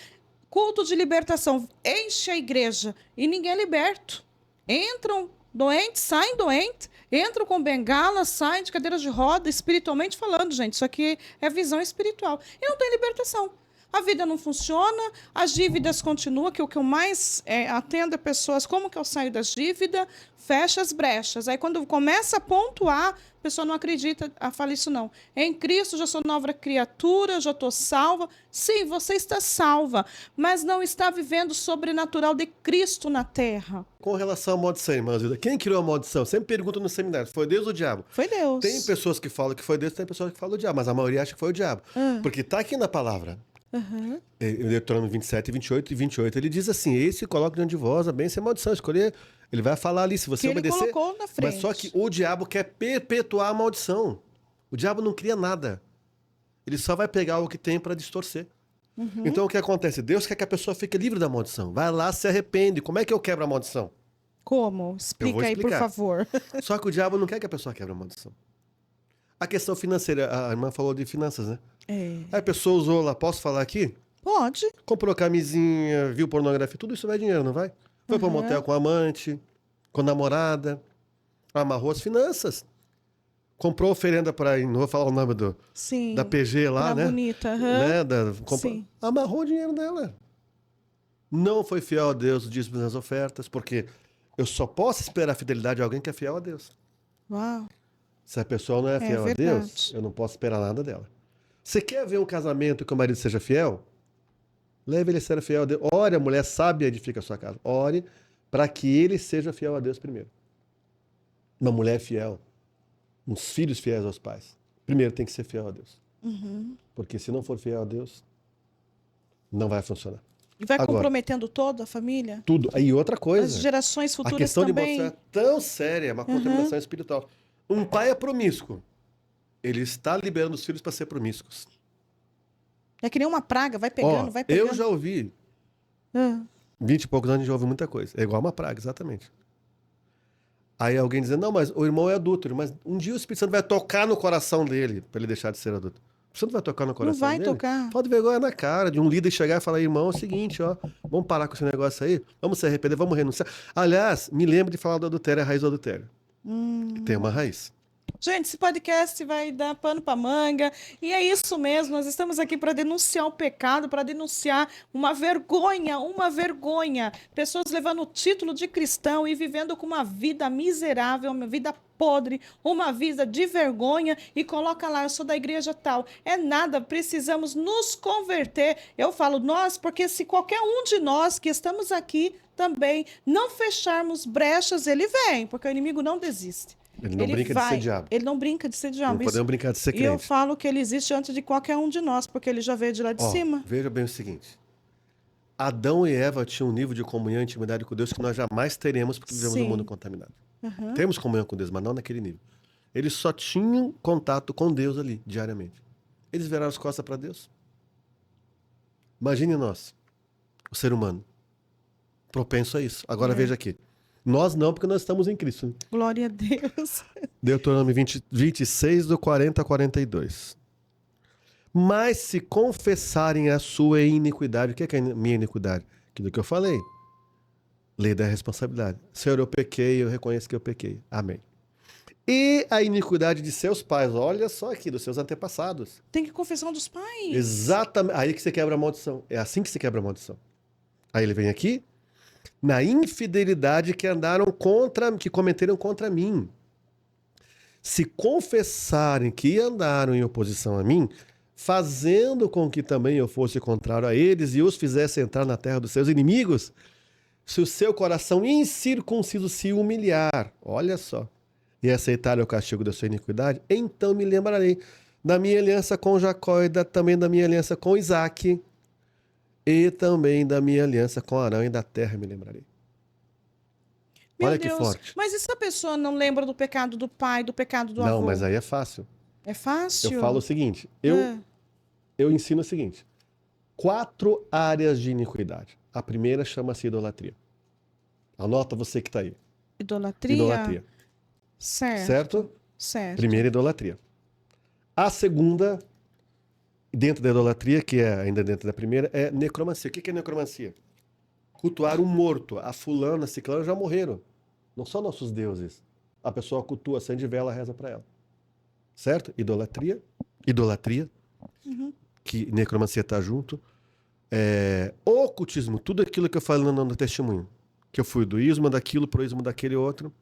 culto de libertação, enche a igreja e ninguém é liberto. Entram doentes, saem doentes, entram com bengala, saem de cadeira de roda, espiritualmente falando, gente, isso aqui é visão espiritual. E não tem libertação. A vida não funciona, as dívidas continuam, que o que eu mais atendo é pessoas: como que eu saio das dívidas? Fecha as brechas. Aí quando começa a pontuar, a pessoa não acredita, fala isso não. Em Cristo já sou nova criatura, já estou salva. Sim, você está salva, mas não está vivendo o sobrenatural de Cristo na terra. Com relação à maldição, irmãs, quem criou a maldição? Sempre pergunto no seminário: foi Deus ou o diabo? Foi Deus. Tem pessoas que falam que foi Deus, tem pessoas que falam o diabo, mas a maioria acha que foi o diabo. Porque está aqui na palavra. Em Deuteronômio 27, 28 e 28, ele diz assim: esse coloca diante de vós a bênção e a maldição. Escolher, ele vai falar ali, se você que obedecer. Ele colocou na frente. Mas só que o diabo quer perpetuar a maldição. O diabo não cria nada. Ele só vai pegar o que tem para distorcer. Então o que acontece? Deus quer que a pessoa fique livre da maldição. Vai lá, se arrepende. Como é que eu quebro a maldição? Como? Explica aí, por favor. Só que o diabo não quer que a pessoa quebre a maldição. A questão financeira, a irmã falou de finanças, né? Aí a pessoa usou lá, posso falar aqui? Pode. Comprou camisinha, viu pornografia, tudo isso vai dinheiro, não vai? Foi para um motel com amante, com namorada, amarrou as finanças. Comprou oferenda para, não vou falar o nome da PG lá, né? Bonita, né? Sim. Amarrou o dinheiro dela. Não foi fiel a Deus, diz nas ofertas, porque eu só posso esperar a fidelidade de alguém que é fiel a Deus. Uau. Se a pessoa não é fiel a verdade. Deus, eu não posso esperar nada dela. Você quer ver um casamento que o marido seja fiel? Leve ele a ser fiel a Deus. Ore, a mulher sábia edifica a sua casa. Ore para que ele seja fiel a Deus primeiro. Uma mulher fiel, uns filhos fiéis aos pais, primeiro tem que ser fiel a Deus. Porque se não for fiel a Deus, não vai funcionar. E vai Agora, comprometendo toda a família? tudo. E outra As coisa, gerações a futuras questão também. de mostrar é tão séria, é uma contaminação espiritual. Um pai é promíscuo. Ele está liberando os filhos para ser promíscuos. É que nem uma praga, vai pegando, Ó, vai pegando. eu já ouvi, Ah, 20 e poucos anos já ouvi muita coisa. É igual uma praga, exatamente. Aí alguém dizendo, não, mas o irmão é adúltero. Mas um dia o Espírito Santo vai tocar no coração dele para ele deixar de ser adúltero. O Espírito Santo vai tocar no coração vai dele? tocar. Falta de vergonha na cara de um líder chegar e falar, irmão, é o seguinte, ó, vamos parar com esse negócio aí, vamos se arrepender, vamos renunciar. Aliás, me lembro de falar do adultério, a raiz do adultério. Tem uma raiz. Gente, esse podcast vai dar pano para manga. E é isso mesmo, nós estamos aqui para denunciar o pecado, para denunciar uma vergonha, uma vergonha. Pessoas levando o título de cristão e vivendo com uma vida miserável, uma vida podre, uma vida de vergonha e coloca lá, eu sou da igreja tal. É nada, precisamos nos converter. Eu falo nós, porque se qualquer um de nós que estamos aqui também não fecharmos brechas, ele vem, porque o inimigo não desiste. Ele não brinca de ser diabo. Ele não brinca de ser diabo. Não podemos brincar de ser E eu crente. falo que ele existe antes de qualquer um de nós, porque ele já veio de lá de Ó, cima. veja bem o seguinte. Adão e Eva tinham um nível de comunhão e intimidade com Deus que nós jamais teremos porque vivemos Sim. num mundo contaminado. Temos comunhão com Deus, mas não naquele nível. Eles só tinham contato com Deus ali, diariamente. Eles viraram as costas para Deus. Imagine nós, o ser humano, propenso a isso. Agora veja aqui. Nós não, porque nós estamos em Cristo. Glória a Deus. Deuteronômio 26, do 40 a 42. Mas se confessarem a sua iniquidade, o que é a minha iniquidade? Aquilo que eu falei. Lei da responsabilidade. Senhor, eu pequei, eu reconheço que eu pequei. Amém. E a iniquidade de seus pais, olha só aqui, dos seus antepassados. Tem que confessar dos pais. Exatamente. Aí que você quebra a maldição. É assim que se quebra a maldição. Aí ele vem aqui, na infidelidade que que cometeram contra mim. Se confessarem que andaram em oposição a mim, fazendo com que também eu fosse contrário a eles e os fizesse entrar na terra dos seus inimigos, se o seu coração incircunciso se humilhar, olha só, e aceitar o castigo da sua iniquidade, então me lembrarei da minha aliança com Jacó e também da minha aliança com Isaque, e também da minha aliança com Arão e da terra me lembrarei. Meu Olha Deus. que forte. Mas e se a pessoa não lembra do pecado do pai, do pecado do avô? Não, mas aí é fácil. É fácil? Eu falo o seguinte, Ah, eu ensino o seguinte, 4 áreas de iniquidade. A primeira chama-se idolatria. Anota você que está aí. idolatria? Idolatria. Certo. Certo? Primeira, idolatria. A segunda, dentro da idolatria, que é ainda dentro da primeira, é necromancia. O que é necromancia? Cultuar um morto. A fulana, a ciclana já morreram. Não são nossos deuses. A pessoa cultua, acende vela, reza para ela. Certo? Idolatria. Que necromancia está junto. Ocultismo. Tudo aquilo que eu falo no testemunho. Que eu fui do ismo daquilo pro ismo daquele outro.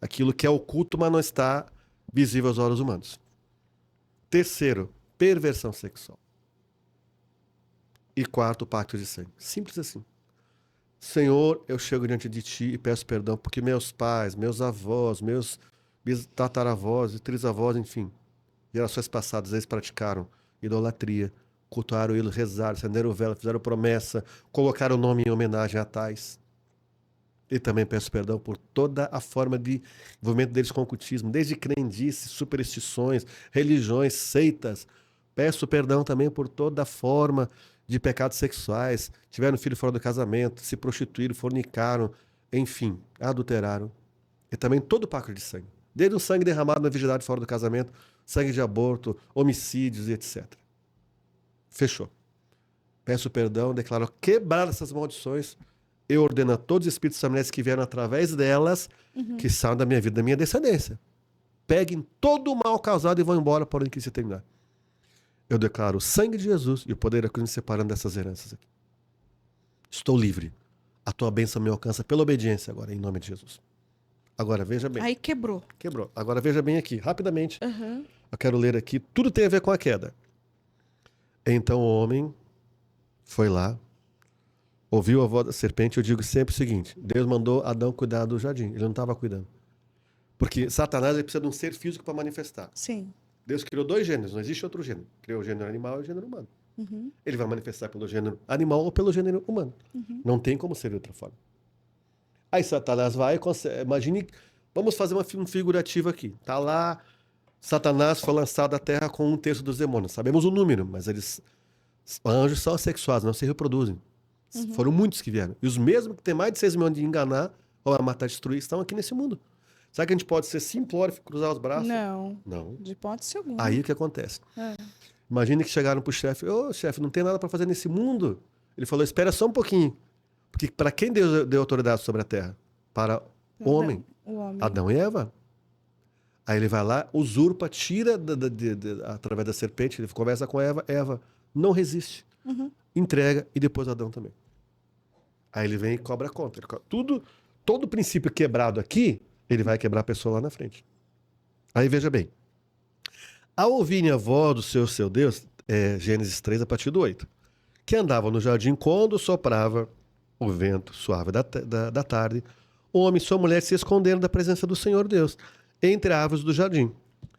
Aquilo que é oculto, mas não está visível aos olhos humanos. Terceiro, perversão sexual. E quarto, pacto de sangue. Simples assim. Senhor, eu chego diante de ti e peço perdão porque meus pais, meus avós, meus tataravós e trisavós, enfim, gerações passadas, eles praticaram idolatria, cultuaram ele, rezaram, acenderam vela, fizeram promessa, colocaram o nome em homenagem a tais. E também peço perdão por toda a forma de envolvimento deles com o ocultismo, desde crendices, superstições, religiões, seitas. Peço perdão também por toda a forma de pecados sexuais, tiveram filho fora do casamento, se prostituíram, fornicaram, enfim, adulteraram. E também todo o pacto de sangue. Desde o sangue derramado na virgindade fora do casamento, sangue de aborto, homicídios e etc. Fechou. Peço perdão, declaro quebradas essas maldições. Eu ordeno a todos os espíritos familiares que vieram através delas, que saiam da minha vida, da minha descendência. Peguem todo o mal causado e vão embora para onde que se terminar. Eu declaro o sangue de Jesus e o poder da cruz me separando dessas heranças aqui. Estou livre. A tua bênção me alcança pela obediência agora, em nome de Jesus. Agora veja bem. Aí quebrou. Quebrou. Agora veja bem aqui, rapidamente. Uhum. Eu quero ler aqui. Tudo tem a ver com a queda. Então o homem foi lá, ouviu a voz da serpente. Eu digo sempre o seguinte: Deus mandou Adão cuidar do jardim. Ele não estava cuidando. Porque Satanás ele precisa de um ser físico para manifestar. Sim. Deus criou dois gêneros, não existe outro gênero. Criou o gênero animal e o gênero humano. Uhum. Ele vai manifestar pelo gênero animal ou pelo gênero humano. Não tem como ser de outra forma. Aí Satanás vai e consegue. Imagine, vamos fazer uma figurativa aqui. Tá lá, Satanás foi lançado à terra com 1/3 dos demônios. Sabemos o número, mas eles. Anjos são assexuados, não se reproduzem. Foram muitos que vieram. E os mesmos que têm mais de 6 milhões de enganar ou a matar, destruir, estão aqui nesse mundo. Será que a gente pode ser simplório e cruzar os braços? Não. Não. De hipótese alguma. Aí o que acontece? É. Imagine que chegaram pro chefe: ô chefe, não tem nada para fazer nesse mundo. Ele falou: espera só um pouquinho. Porque para quem Deus deu autoridade sobre a terra? Para o homem. O homem. Adão e Eva. Aí ele vai lá, usurpa, tira através da serpente, ele conversa com Eva, Eva não resiste, entrega, e depois Adão também. Aí ele vem e cobra a conta. Todo princípio quebrado aqui, ele vai quebrar a pessoa lá na frente. Aí veja bem. Ao ouvirem a voz do seu Deus, Gênesis 3, a partir do 8, que andava no jardim quando soprava o vento suave da tarde, o homem e sua mulher se esconderam da presença do Senhor Deus, entre árvores do jardim.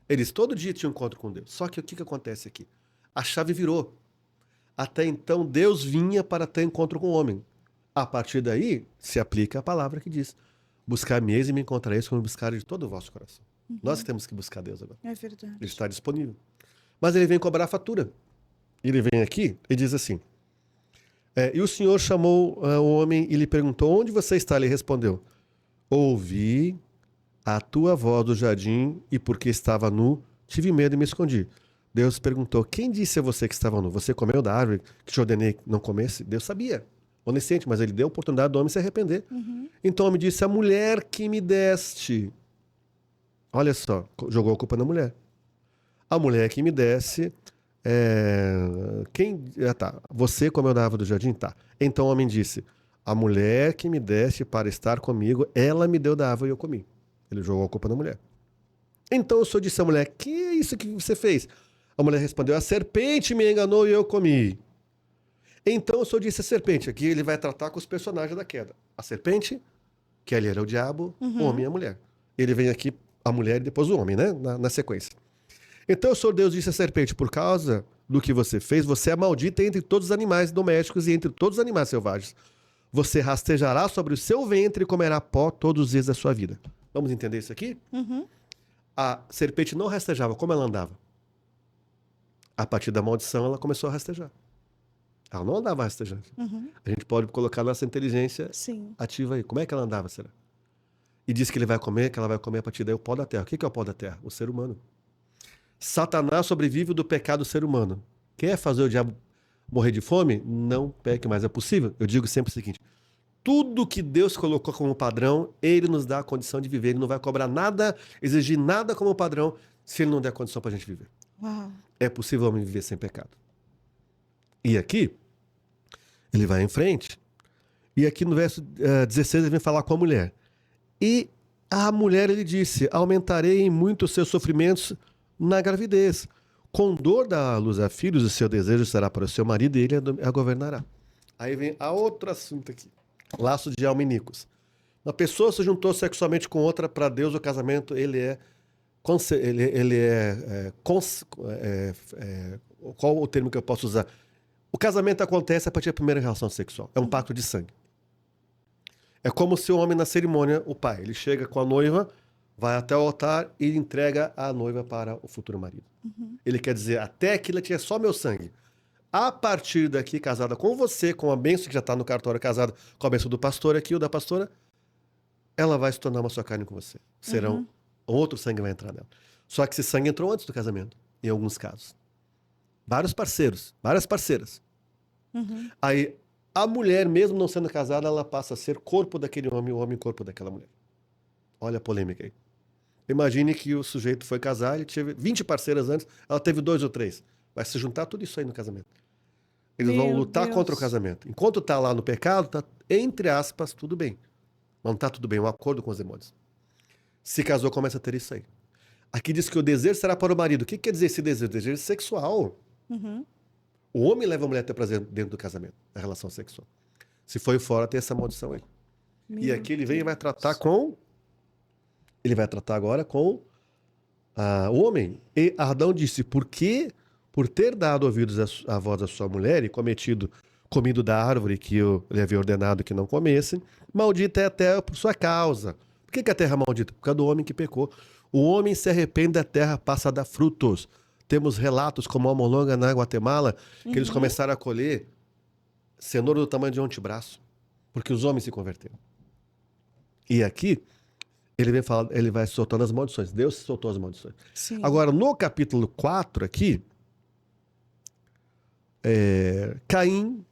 Eles todo dia tinham encontro com Deus. Só que o que acontece aqui? A chave virou. Até então, Deus vinha para ter encontro com o homem. A partir daí, se aplica a palavra que diz: buscar-me eis e me encontrareis quando buscar de todo o vosso coração. Nós que temos que buscar Deus agora. É verdade. Ele está disponível. Mas ele vem cobrar a fatura. Ele vem aqui e diz assim: e o Senhor chamou o homem e lhe perguntou: onde você está? Ele respondeu: ouvi a tua voz do jardim e porque estava nu, tive medo e me escondi. Deus perguntou: quem disse a você que estava nu? Você comeu da árvore que te ordenei que não comesse? Deus sabia, onisciente, mas ele deu a oportunidade do homem se arrepender. Então o homem disse: a mulher que me deste. Olha só, jogou a culpa na mulher. A mulher que me desse. Você comeu da árvore do jardim? Tá. Então o homem disse: a mulher que me deste para estar comigo, ela me deu da árvore e eu comi. Ele jogou a culpa na mulher. Então o Senhor disse à mulher: que é isso que você fez? A mulher respondeu: a serpente me enganou e eu comi. Então o Senhor disse à serpente. Aqui ele vai tratar com os personagens da queda. A serpente, que ali era o diabo, o homem e a mulher. Ele vem aqui, a mulher e depois o homem, né? Na sequência. Então o Senhor Deus disse à serpente: por causa do que você fez, você é maldita entre todos os animais domésticos e entre todos os animais selvagens. Você rastejará sobre o seu ventre e comerá pó todos os dias da sua vida. Vamos entender isso aqui? A serpente não rastejava, como ela andava? A partir da maldição, ela começou a rastejar. Ela não andava rastejando. A gente pode colocar nossa inteligência Sim. ativa aí. Como é que ela andava, será? E diz que ele vai comer, que ela vai comer a partir daí o pó da terra. O que é o pó da terra? O ser humano. Satanás sobrevive do pecado do ser humano. Quer fazer o diabo morrer de fome? Não peque mais. É possível? Eu digo sempre o seguinte: tudo que Deus colocou como padrão, Ele nos dá a condição de viver. Ele não vai cobrar nada, exigir nada como padrão, se Ele não der a condição para a gente viver. Uau. É possível homem viver sem pecado. E aqui, ele vai em frente, e aqui no verso 16 ele vem falar com a mulher. E a mulher, ele disse: aumentarei em muito os seus sofrimentos na gravidez. Com dor da luz a filhos, o seu desejo será para o seu marido e ele a governará. Aí vem a outro assunto aqui. Laço de alma iníquos. Uma pessoa se juntou sexualmente com outra, para Deus o casamento, qual o termo que eu posso usar? O casamento acontece a partir da primeira relação sexual. É um pacto de sangue. É como se o homem na cerimônia, o pai, ele chega com a noiva, vai até o altar e entrega a noiva para o futuro marido. Ele quer dizer: até aquilo tinha só meu sangue. A partir daqui, casada com você, com a bênção que já está no cartório, casada com a bênção do pastor aqui, ou da pastora, ela vai se tornar uma só carne com você. Serão, outro sangue vai entrar nela. Só que esse sangue entrou antes do casamento, em alguns casos. Vários parceiros, várias parceiras. Aí, a mulher, mesmo não sendo casada, ela passa a ser corpo daquele homem, o homem corpo daquela mulher. Olha a polêmica aí. Imagine que o sujeito foi casar, ele teve 20 parceiras antes, ela teve 2 ou 3. Vai se juntar tudo isso aí no casamento. Eles vão lutar contra o casamento. Enquanto está lá no pecado, está, entre aspas, tudo bem. Mas não está tudo bem, um acordo com os demônios. Se casou, começa a ter isso aí. Aqui diz que o desejo será para o marido. O que quer dizer esse desejo? Desejo sexual. Uhum. O homem leva a mulher a ter prazer dentro do casamento, na relação sexual. Se foi fora, tem essa maldição aí. E aqui ele vem e vai tratar com... Ele vai tratar agora com o homem. E Adão disse, porque por ter dado ouvidos à voz da sua mulher e comido da árvore que eu lhe havia ordenado que não comesse, maldita é a terra por sua causa. Por que a terra é maldita? Por causa do homem que pecou. O homem se arrepende da terra, passa a dar frutos. Temos relatos, como a Almolonga na Guatemala, que eles começaram a colher cenoura do tamanho de um antebraço, porque os homens se converteram. E aqui, ele vai soltando as maldições. Deus soltou as maldições. Sim. Agora, no capítulo 4 aqui, Caim...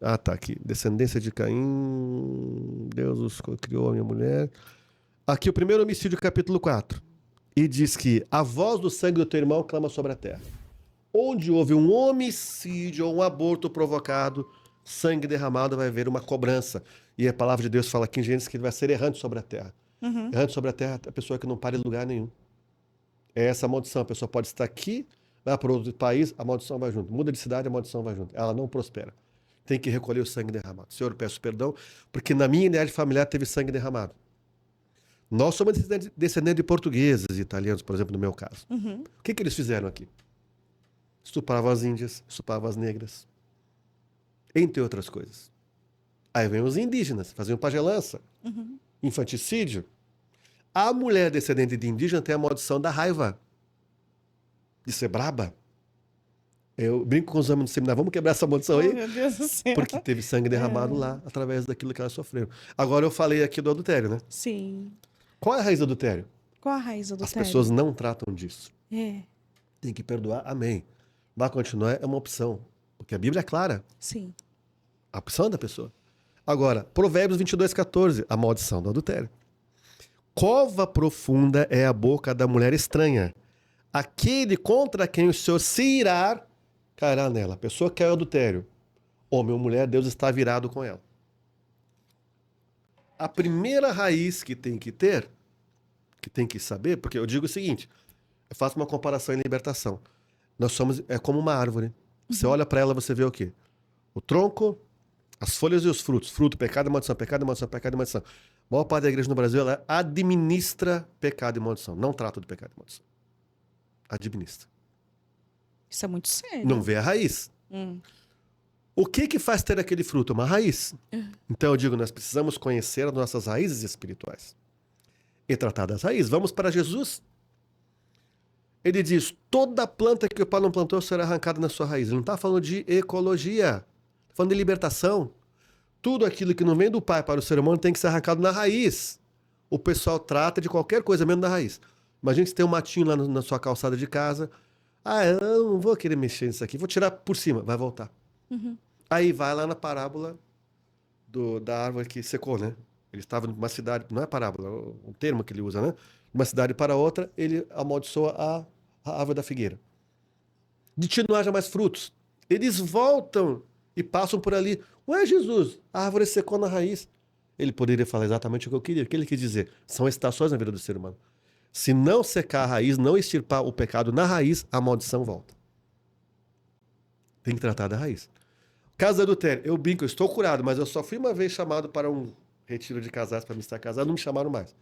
Ah, tá aqui. Descendência de Caim, Deus criou a minha mulher. Aqui o primeiro homicídio, capítulo 4. E diz que a voz do sangue do teu irmão clama sobre a terra. Onde houve um homicídio ou um aborto provocado, sangue derramado, vai haver uma cobrança. E a palavra de Deus fala aqui em Gênesis que ele vai ser errante sobre a terra. Errante sobre a terra é a pessoa que não para em lugar nenhum. É essa maldição. A pessoa pode estar aqui, vai para outro país, a maldição vai junto. Muda de cidade, a maldição vai junto. Ela não prospera. Tem que recolher o sangue derramado. Senhor, eu peço perdão, porque na minha idade familiar teve sangue derramado. Nós somos descendentes de portugueses e italianos, por exemplo, no meu caso. O que eles fizeram aqui? Estupravam as índias, estupravam as negras, entre outras coisas. Aí vem os indígenas, faziam pagelança, infanticídio. A mulher descendente de indígena tem a maldição da raiva, de ser braba. Eu brinco com os homens do seminário, vamos quebrar essa maldição aí? Oh, meu Deus do céu. Porque teve sangue derramado lá, através daquilo que elas sofreram. Agora eu falei aqui do adultério, né? Sim. Qual é a raiz do adultério? Qual a raiz do As adultério? pessoas não tratam disso. É, Tem que perdoar, amém. Vai continuar, é uma opção. Porque a Bíblia é clara. sim. A opção é da pessoa. Agora, Provérbios 22:14, a maldição do adultério. Cova profunda é a boca da mulher estranha. Aquele contra quem o Senhor se irar, cairá nela. A pessoa que é o adultério, homem ou mulher, Deus está virado com ela. A primeira raiz que tem que ter, que tem que saber, porque eu digo o seguinte, eu faço uma comparação em libertação. Nós somos, é como uma árvore. Você olha para ela, você vê o quê? O tronco, as folhas e os frutos. Fruto, pecado e maldição, pecado e maldição, pecado e maldição. A maior parte da igreja no Brasil, ela administra pecado e maldição. Não trata do pecado e maldição. Administra. Isso é muito sério. Não vê a raiz. O que faz ter aquele fruto? Uma raiz. Então eu digo, nós precisamos conhecer as nossas raízes espirituais e tratar das raízes. Vamos para Jesus. Ele diz, toda planta que o Pai não plantou será arrancada na sua raiz. Ele não está falando de ecologia, está falando de libertação. Tudo aquilo que não vem do Pai para o ser humano tem que ser arrancado na raiz. O pessoal trata de qualquer coisa menos da raiz. Imagina que você tem um matinho lá na sua calçada de casa. Ah, eu não vou querer mexer nisso aqui, vou tirar por cima, vai voltar. Aí vai lá na parábola da árvore que secou, né? Ele estava numa cidade, não é parábola, é um termo que ele usa, né? De uma cidade para outra, ele amaldiçoa a árvore da figueira. De ti não haja mais frutos. Eles voltam e passam por ali. Ué, Jesus, a árvore secou na raiz. Ele poderia falar exatamente o que eu queria. O que ele quis dizer? São estações na vida do ser humano. Se não secar a raiz, não extirpar o pecado na raiz, a maldição volta. Tem que tratar da raiz. Caso do adultério, eu brinco, eu estou curado, mas eu só fui uma vez chamado para um retiro de casais para me estar casado, não me chamaram mais.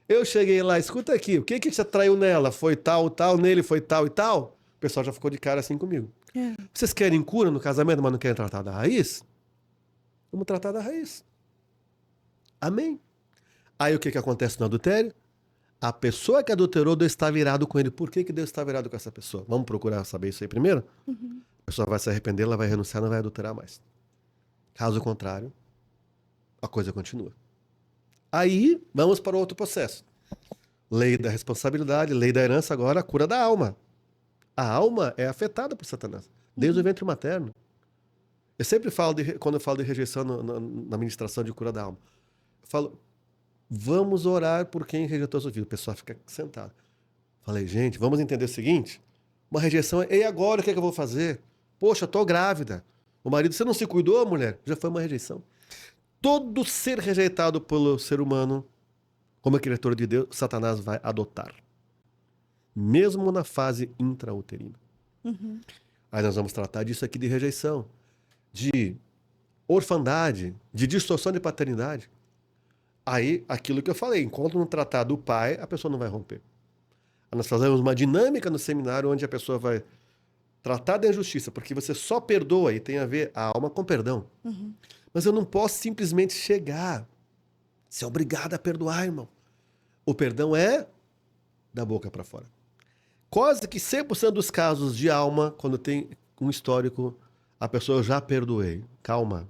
Eu cheguei lá, escuta aqui, o que te atraiu nela? Foi tal, tal, nele foi tal e tal? O pessoal já ficou de cara assim comigo. Vocês querem cura no casamento, mas não querem tratar da raiz? Vamos tratar da raiz. Amém. Aí o que acontece no adultério? A pessoa que adulterou, Deus está virado com ele. Por que Deus está virado com essa pessoa? Vamos procurar saber isso aí primeiro? A pessoa vai se arrepender, ela vai renunciar, não vai adulterar mais. Caso contrário, a coisa continua. Aí, vamos para outro processo. Lei da responsabilidade, lei da herança, agora a cura da alma. A alma é afetada por Satanás, desde o ventre materno. Eu sempre falo, quando eu falo de rejeição na ministração de cura da alma, eu falo, vamos orar por quem rejeitou a sua vida. O pessoal fica sentado. Falei, gente, vamos entender o seguinte, uma rejeição é, e agora o que eu vou fazer? Poxa, eu tô grávida. O marido, você não se cuidou, mulher? Já foi uma rejeição. Todo ser rejeitado pelo ser humano como a criatura de Deus, Satanás vai adotar. Mesmo na fase intrauterina. Uhum. Aí nós vamos tratar disso aqui de rejeição, de orfandade, de distorção de paternidade. Aí, aquilo que eu falei, enquanto não tratar do pai, a pessoa não vai romper. Nós fazemos uma dinâmica no seminário onde a pessoa vai tratar da injustiça, porque você só perdoa e tem a ver a alma com perdão. Uhum. Mas eu não posso simplesmente chegar, ser obrigado a perdoar, irmão. O perdão é da boca para fora. Quase que 100% dos casos de alma, quando tem um histórico, a pessoa já perdoei. Calma.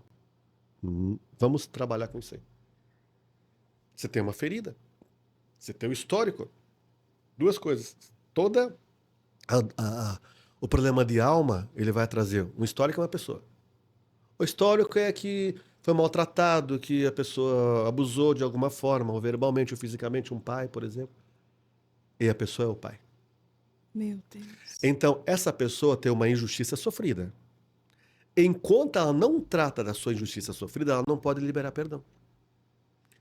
Vamos trabalhar com isso aí. Você tem uma ferida. Você tem um histórico. Duas coisas. O problema de alma, ele vai trazer um histórico e uma pessoa. O histórico é que foi maltratado, que a pessoa abusou de alguma forma, ou verbalmente ou fisicamente, um pai, por exemplo. E a pessoa é o pai. Meu Deus. Então, essa pessoa tem uma injustiça sofrida. Enquanto ela não trata da sua injustiça sofrida, ela não pode liberar perdão.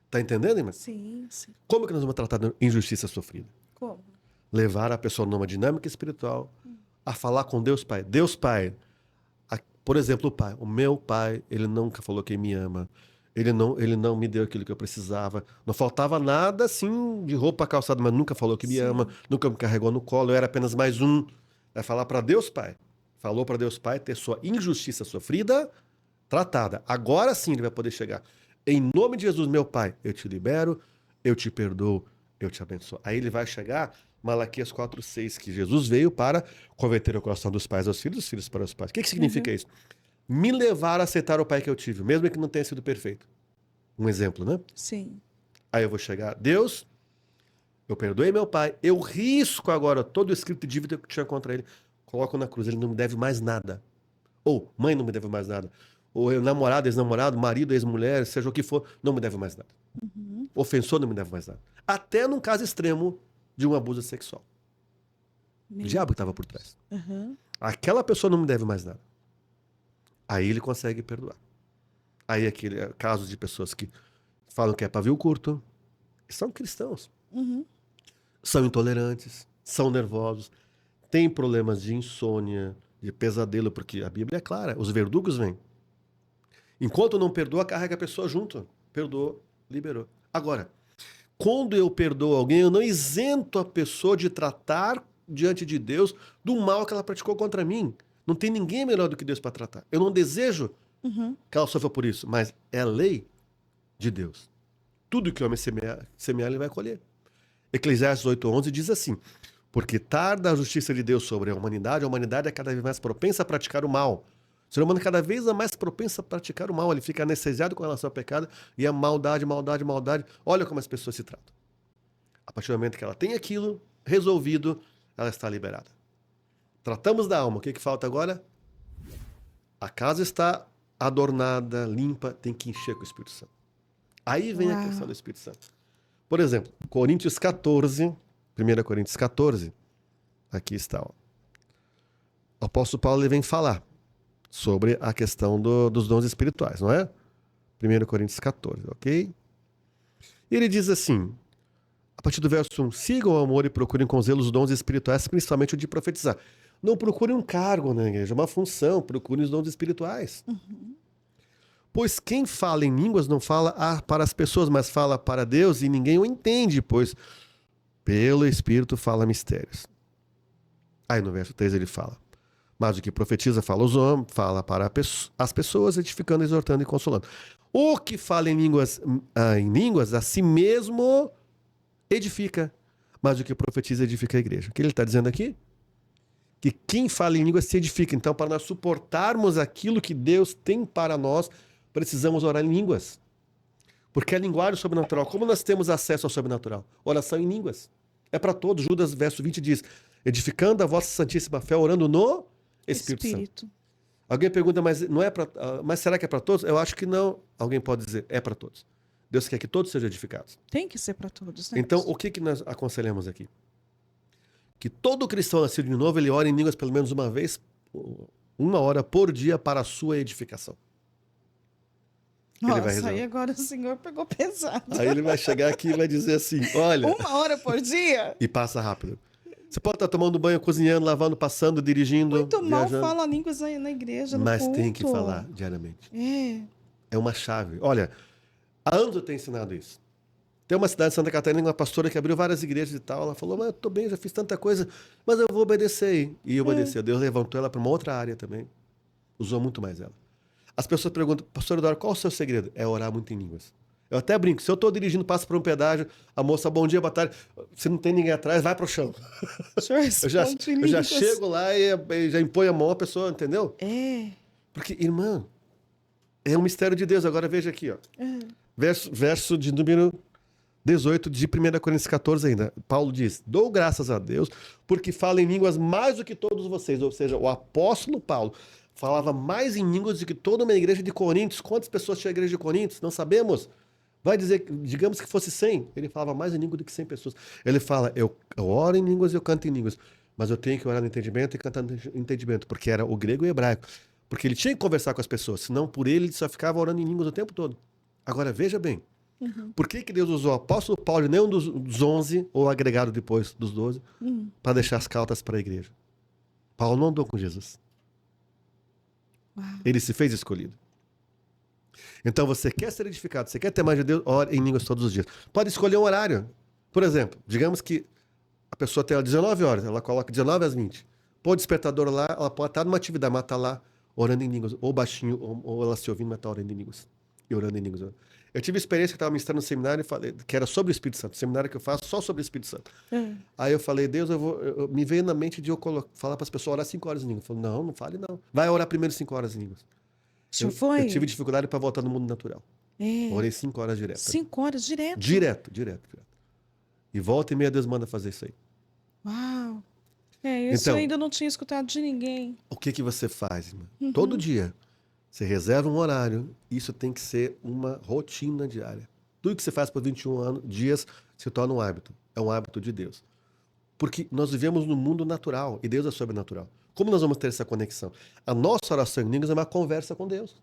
Tá entendendo, irmã? Sim, sim. Como que nós vamos tratar da injustiça sofrida? Como? Levar a pessoa numa dinâmica espiritual a falar com Deus Pai. Deus Pai, por exemplo, o pai. O meu pai, ele nunca falou que me ama. Ele não me deu aquilo que eu precisava. Não faltava nada, assim, de roupa, calçada, mas nunca falou que me ama. Nunca me carregou no colo. Eu era apenas mais um. Vai falar para Deus Pai. Falou para Deus Pai ter sua injustiça sofrida tratada. Agora sim ele vai poder chegar. Em nome de Jesus, meu Pai, eu te libero, eu te perdoo, eu te abençoo. Aí ele vai chegar, Malaquias 4:6, que Jesus veio para converter o coração dos pais aos filhos, dos filhos para os pais. O que significa isso? Me levar a aceitar o pai que eu tive, mesmo que não tenha sido perfeito. Um exemplo, né? Sim. Aí eu vou chegar, Deus, eu perdoei meu pai, eu risco agora todo o escrito de dívida que eu tinha contra ele, coloco na cruz, ele não me deve mais nada. Ou mãe não me deve mais nada. Ou eu, namorado, ex-namorado, marido, ex-mulher, seja o que for, não me deve mais nada. Ofensor não me deve mais nada. Até num caso extremo de um abuso sexual. O diabo que estava por trás. Aquela pessoa não me deve mais nada. Aí ele consegue perdoar. Aí aquele caso de pessoas que falam que é pavio curto, são cristãos. São intolerantes, são nervosos, têm problemas de insônia, de pesadelo, porque a Bíblia é clara, os verdugos vêm. Enquanto não perdoa, carrega a pessoa junto. Perdoou, liberou. Agora, quando eu perdoo alguém, eu não isento a pessoa de tratar diante de Deus do mal que ela praticou contra mim. Não tem ninguém melhor do que Deus para tratar. Eu não desejo que ela sofra por isso, mas é a lei de Deus. Tudo que o homem semear, ele vai colher. Eclesiastes 8:11 diz assim: porque tarda a justiça de Deus sobre a humanidade é cada vez mais propensa a praticar o mal. O ser humano é cada vez mais propenso a praticar o mal. Ele fica anestesiado com relação ao pecado e a maldade. Olha como as pessoas se tratam. A partir do momento que ela tem aquilo resolvido, ela está liberada. Tratamos da alma. O que falta agora? A casa está adornada, limpa, tem que encher com o Espírito Santo. Aí vem a questão do Espírito Santo. Por exemplo, Coríntios 14, 1 Coríntios 14, aqui está. Ó. O apóstolo Paulo ele vem falar sobre a questão dos dons espirituais, não é? 1 Coríntios 14, ok? E ele diz assim, a partir do verso 1, sigam o amor e procurem com zelo os dons espirituais, principalmente o de profetizar. Não procurem um cargo na igreja, uma função, procurem os dons espirituais. Pois quem fala em línguas não fala para as pessoas, mas fala para Deus e ninguém o entende, pois pelo Espírito fala mistérios. Aí no verso 3 ele fala, mas o que profetiza fala aos homens, fala para as pessoas, edificando, exortando e consolando. O que fala em línguas a si mesmo edifica, mas o que profetiza edifica a igreja. O que ele está dizendo aqui? Que quem fala em línguas se edifica. Então, para nós suportarmos aquilo que Deus tem para nós, precisamos orar em línguas. Porque a linguagem sobrenatural, como nós temos acesso ao sobrenatural? Oração em línguas. É para todos. Judas, verso 20 diz, edificando a vossa santíssima fé, orando no Espírito Santo. Alguém pergunta, mas será que é para todos? Eu acho que não. Alguém pode dizer, é para todos. Deus quer que todos sejam edificados. Tem que ser para todos, né? Então, o que nós aconselhamos aqui? Que todo cristão nascido de novo, ele ora em línguas pelo menos uma vez, 1 hora por dia para a sua edificação. Ele vai Nossa, aí resolver. agora o senhor pegou pesado. Aí ele vai chegar aqui e vai dizer assim, olha, 1 hora por dia? e passa rápido. Você pode estar tomando banho, cozinhando, lavando, passando, dirigindo, Muito mal viajando, fala línguas aí na igreja, no mas tem que culto. falar diariamente. É. É uma chave. Olha, há anos eu tenho ensinado isso. Tem uma cidade de Santa Catarina, uma pastora que abriu várias igrejas e tal. Ela falou, mas eu tô bem, já fiz tanta coisa, mas eu vou obedecer aí. E obedeceu. Deus levantou ela para uma outra área também. Usou muito mais ela. As pessoas perguntam, pastor Eduardo, qual o seu segredo? É orar muito em línguas. Eu até brinco, se eu tô dirigindo, passo por um pedágio, a moça, bom dia, boa tarde, se não tem ninguém atrás, vai pro chão. O senhor Eu já, responde em eu já línguas. chego lá e já imponho a mão à pessoa, entendeu? É. Porque, irmã, é um mistério de Deus. Agora veja aqui, ó. Verso de número 18 de 1 Coríntios 14 ainda. Paulo diz, dou graças a Deus porque falo em línguas mais do que todos vocês. Ou seja, o apóstolo Paulo falava mais em línguas do que toda uma igreja de Coríntios. Quantas pessoas tinha a igreja de Coríntios? Não sabemos. Vai dizer, digamos que fosse 100. Ele falava mais em língua do que 100 pessoas. Ele fala, eu oro em línguas e eu canto em línguas. Mas eu tenho que orar no entendimento e cantar no entendimento. Porque era o grego e o hebraico. Porque ele tinha que conversar com as pessoas. Senão, por ele só ficava orando em línguas o tempo todo. Agora, veja bem. Por que Deus usou o apóstolo Paulo e nenhum dos 11, ou agregado depois dos 12, para deixar as cartas para a igreja? Paulo não andou com Jesus. Uau. Ele se fez escolhido. Então você quer ser edificado, você quer ter mais de Deus, ore em línguas todos os dias. Pode escolher um horário. Por exemplo, digamos que a pessoa tem 19 horas, ela coloca 19 às 20. Põe o despertador lá, ela pode estar numa atividade, mas está lá orando em línguas, ou baixinho, ou ela se ouvindo, mas está orando em línguas. E orando em línguas. Eu tive experiência que estava ministrando no seminário e falei, que era sobre o Espírito Santo. Seminário que eu faço só sobre o Espírito Santo. Aí eu falei, Deus, me veio na mente de eu falar para as pessoas orar 5 horas em línguas. Eu falei, não fale não. Vai orar primeiro 5 horas em línguas. O senhor foi? Eu tive dificuldade para voltar no mundo natural. É. Orei 5 horas direto. 5 horas direto? Direto. E volta e meia Deus manda fazer isso aí. Uau. Isso Então, eu ainda não tinha escutado de ninguém. o que você faz, irmã? Todo dia. Você reserva um horário. Isso tem que ser uma rotina diária. Tudo que você faz por 21 dias se torna um hábito. É um hábito de Deus. Porque nós vivemos no mundo natural e Deus é sobrenatural. Como nós vamos ter essa conexão? A nossa oração em línguas é uma conversa com Deus.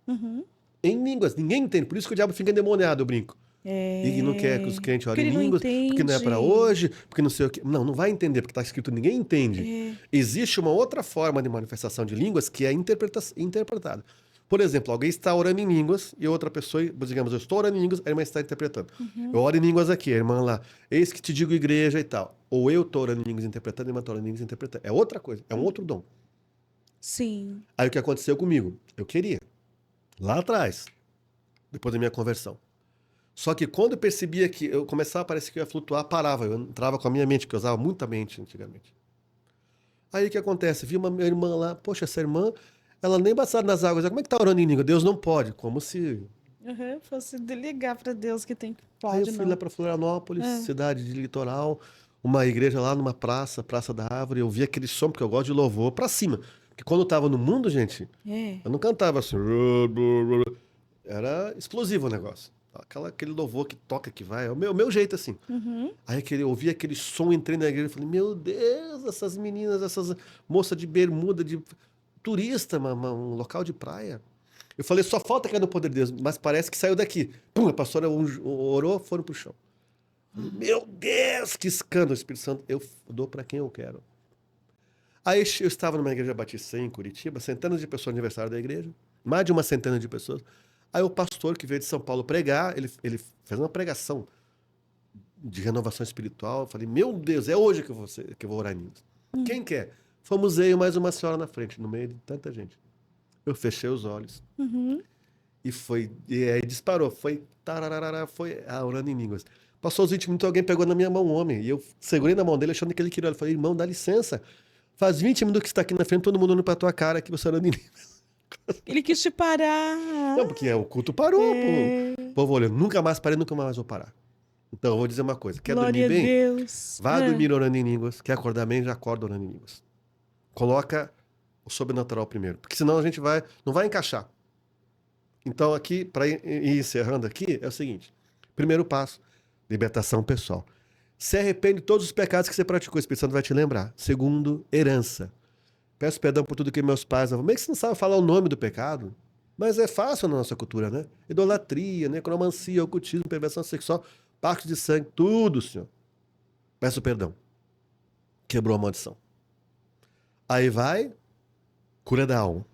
Em línguas. Ninguém entende. Por isso que o diabo fica endemoniado, eu brinco. E não quer que os crentes orem em línguas, porque não é para hoje, porque não sei o quê. Não vai entender, porque está escrito ninguém entende. Existe uma outra forma de manifestação de línguas que é interpretada. Por exemplo, alguém está orando em línguas e outra pessoa, digamos, eu estou orando em línguas, a irmã está interpretando. Eu oro em línguas aqui, a irmã lá, eis que te digo igreja e tal. Ou eu estou orando em línguas interpretando, a irmã está orando em línguas interpretando. É outra coisa, é um outro dom. Sim. Aí o que aconteceu comigo? Eu queria, lá atrás, depois da minha conversão. Só que quando eu percebia que eu começava a parecer que eu ia flutuar, parava. Eu entrava com a minha mente, porque eu usava muita mente antigamente. Aí o que acontece? Vi uma minha irmã lá, poxa, essa irmã, ela nem passada nas águas. Como é que tá orando em língua? Deus não pode. Como se... Fosse delegar para Deus que tem que Aí pode, eu fui não. lá para Florianópolis, cidade de litoral, uma igreja lá numa praça, Praça da Árvore. Eu vi aquele som, porque eu gosto de louvor, pra cima. Porque quando eu tava no mundo, gente, eu não cantava assim. Era explosivo o negócio. Aquele louvor que toca, que vai. É o meu jeito, assim. Aí eu ouvi aquele som, entrei na igreja e falei, meu Deus, essas meninas, essas moças de bermuda, de turista, um local de praia. Eu falei, só falta cair no poder de Deus, mas parece que saiu daqui. Pum, a pastora orou, foram pro chão. Falei, meu Deus, que escândalo, Espírito Santo. Eu dou para quem eu quero. Aí eu estava numa igreja batista em Curitiba, centenas de pessoas no aniversário da igreja, mais de uma centena de pessoas. Aí o pastor que veio de São Paulo pregar, ele fez uma pregação de renovação espiritual. Eu falei, meu Deus, é hoje que eu vou orar em línguas. Quem quer? Fomos eu e mais uma senhora na frente, no meio de tanta gente. Eu fechei os olhos. E aí disparou. Foi orando em línguas. Passou os 20 minutos, alguém pegou na minha mão um homem. E eu segurei na mão dele, achando que ele queria. Eu falei, irmão, dá licença. Faz 20 minutos que você está aqui na frente, todo mundo olhando pra tua cara, que você orando em línguas. Ele quis te parar. Não, porque o culto parou, pô. O povo olhando, nunca mais parei, nunca mais vou parar. Então, eu vou dizer uma coisa. Quer Glória dormir bem? a Deus. Vá dormir orando em línguas. Quer acordar bem? Já acorda orando em línguas. Coloca o sobrenatural primeiro. Porque senão a gente não vai encaixar. Então, aqui, para ir encerrando aqui, é o seguinte. Primeiro passo, libertação pessoal. Se arrepende de todos os pecados que você praticou. O Espírito Santo vai te lembrar. Segundo, herança. Peço perdão por tudo que meus pais... Como é que você não sabe falar o nome do pecado? Mas é fácil na nossa cultura, né? Idolatria, necromancia, ocultismo, perversão sexual, pacto de sangue, tudo, Senhor. Peço perdão. Quebrou a maldição. Aí vai, cura da alma.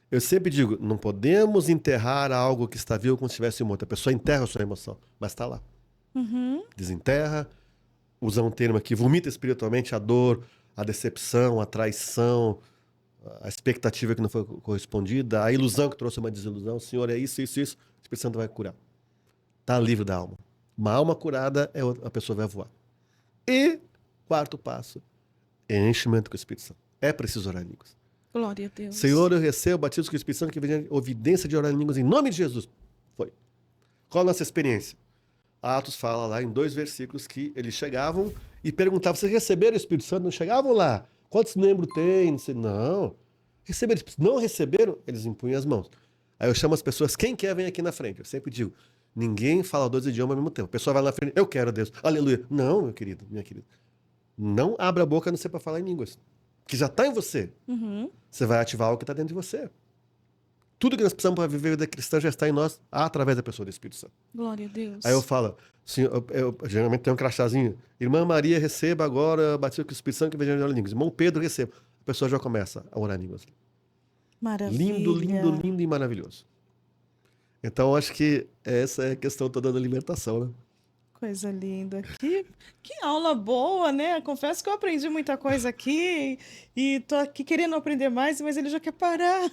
Eu sempre digo, não podemos enterrar algo que está vivo como se estivesse morto. A pessoa enterra a sua emoção, mas está lá. Desenterra, usa um termo aqui, vomita espiritualmente a dor, a decepção, a traição, a expectativa que não foi correspondida, a ilusão que trouxe uma desilusão. Senhor, é isso, isso, isso. O Espírito Santo vai curar. Está livre da alma. Uma alma curada, a pessoa vai voar. E, quarto passo, enchimento com o Espírito Santo. É preciso orar em línguas. Glória a Deus. Senhor, eu recebo o batismo com o Espírito Santo que vem evidência de orar em línguas em nome de Jesus. Foi. Qual a nossa experiência? Atos fala lá em 2 versículos que eles chegavam e perguntavam, vocês receberam o Espírito Santo? Não chegavam lá. Quantos membros tem? Não. Receberam. Não receberam? Eles impunham as mãos. Aí eu chamo as pessoas, quem quer vem aqui na frente. Eu sempre digo, ninguém fala 2 idiomas ao mesmo tempo. A pessoa vai lá na frente, eu quero Deus. Aleluia. Não, meu querido, minha querida. Não abra a boca a não ser para falar em línguas. Que já está em você. Você vai ativar algo que está dentro de você. Tudo que nós precisamos para viver a vida cristã já está em nós através da pessoa do Espírito Santo. Glória a Deus. Aí eu falo, assim, eu geralmente tenho um crachazinho. Irmã Maria, receba agora, batismo com o Espírito Santo que vem de orar em línguas. Irmão Pedro, receba. A pessoa já começa a orar em línguas. Maravilha. Lindo, lindo, lindo e maravilhoso. Então, eu acho que essa é a questão toda da libertação, né? Coisa linda. Que aula boa, né? Confesso que eu aprendi muita coisa aqui e tô aqui querendo aprender mais, mas ele já quer parar.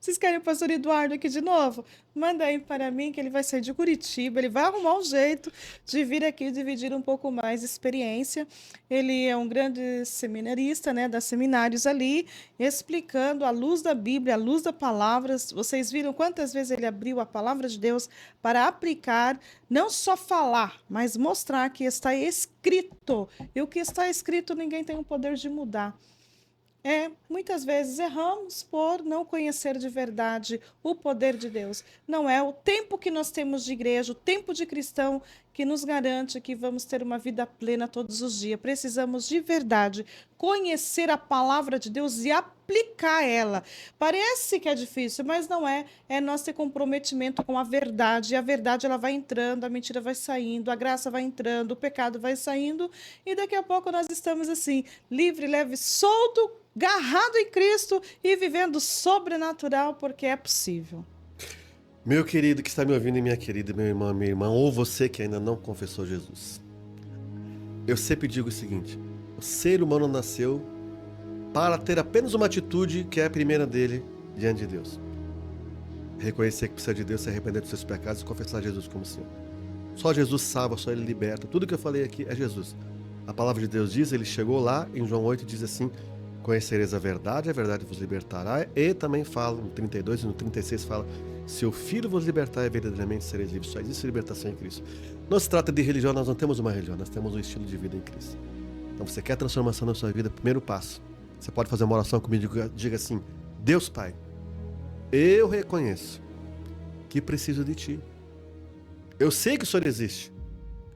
Vocês querem o pastor Eduardo aqui de novo? Manda aí para mim que ele vai sair de Curitiba, ele vai arrumar um jeito de vir aqui dividir um pouco mais de experiência. Ele é um grande seminarista, né, das seminários ali, explicando à luz da Bíblia, à luz da palavra. Vocês viram quantas vezes ele abriu a palavra de Deus para aplicar, não só falar, mas mostrar que está escrito. E o que está escrito ninguém tem o poder de mudar. Muitas vezes erramos por não conhecer de verdade o poder de Deus. Não é o tempo que nós temos de igreja, o tempo de cristão que nos garante que vamos ter uma vida plena todos os dias. Precisamos de verdade conhecer a palavra de Deus e aplicar ela. Parece que é difícil, mas não é. É nós ter comprometimento com a verdade. E a verdade ela vai entrando, a mentira vai saindo, a graça vai entrando, o pecado vai saindo. E daqui a pouco nós estamos assim, livre, leve, solto, agarrado em Cristo e vivendo sobrenatural, porque é possível. Meu querido que está me ouvindo e minha querida, meu irmão, minha irmã, ou você que ainda não confessou Jesus. Eu sempre digo o seguinte, o ser humano nasceu para ter apenas uma atitude que é a primeira dele diante de Deus. Reconhecer que precisa de Deus, se arrepender dos seus pecados e confessar Jesus como Senhor. Só Jesus salva, só Ele liberta. Tudo que eu falei aqui é Jesus. A palavra de Deus diz, Ele chegou lá em João 8 e diz assim, conhecereis a verdade vos libertará. E também fala, no 32 e no 36 fala, se o Filho vos libertar, verdadeiramente sereis livres. Só existe libertação em Cristo. Não se trata de religião, nós não temos uma religião, nós temos um estilo de vida em Cristo. Então você quer transformação na sua vida, primeiro passo. Você pode fazer uma oração comigo, diga assim, Deus Pai, eu reconheço que preciso de Ti. Eu sei que o Senhor existe.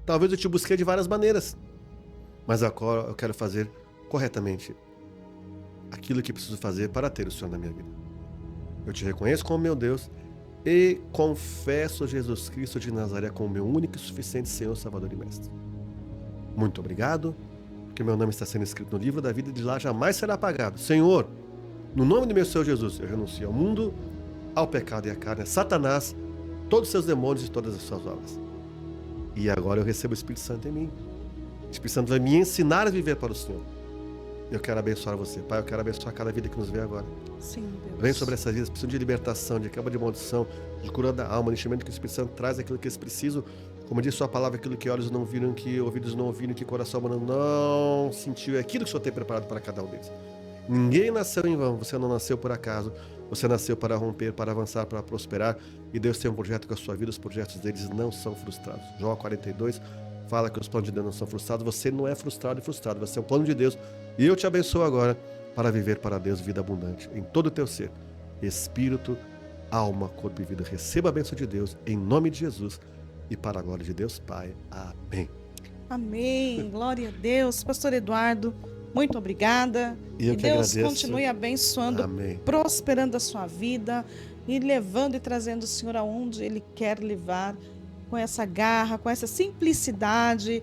Talvez eu te busquei de várias maneiras, mas agora eu quero fazer corretamente aquilo que preciso fazer para ter o Senhor na minha vida. Eu te reconheço como meu Deus e confesso Jesus Cristo de Nazaré como meu único e suficiente Senhor, Salvador e Mestre. Muito obrigado, porque meu nome está sendo escrito no livro da vida e de lá jamais será apagado. Senhor, no nome do meu Senhor Jesus, eu renuncio ao mundo, ao pecado e à carne, a Satanás, todos os seus demônios e todas as suas obras. E agora eu recebo o Espírito Santo em mim. O Espírito Santo vai me ensinar a viver para o Senhor. Eu quero abençoar você, Pai. Eu quero abençoar cada vida que nos vê agora. Sim, Deus. Vem sobre essas vidas, precisam de libertação, de quebra de maldição, de cura da alma, de enchimento que o Espírito Santo traz aquilo que eles precisam. Como diz sua palavra, aquilo que olhos não viram, que ouvidos não ouviram, que coração humano não sentiu. É aquilo que o Senhor tem preparado para cada um deles. Ninguém nasceu em vão, você não nasceu por acaso. Você nasceu para romper, para avançar, para prosperar. E Deus tem um projeto com a sua vida, os projetos deles não são frustrados. Jó 42 fala que os planos de Deus não são frustrados. Você não é frustrado e frustrado, você é um plano de Deus. E eu te abençoo agora para viver para Deus vida abundante em todo o teu ser. Espírito, alma, corpo e vida. Receba a bênção de Deus em nome de Jesus e para a glória de Deus Pai. Amém. Amém. Glória a Deus. Pastor Eduardo, Muito obrigada. E eu Que que Deus agradeço. continue abençoando, Amém. prosperando a sua vida e levando e trazendo o Senhor aonde Ele quer levar, com essa garra, com essa simplicidade,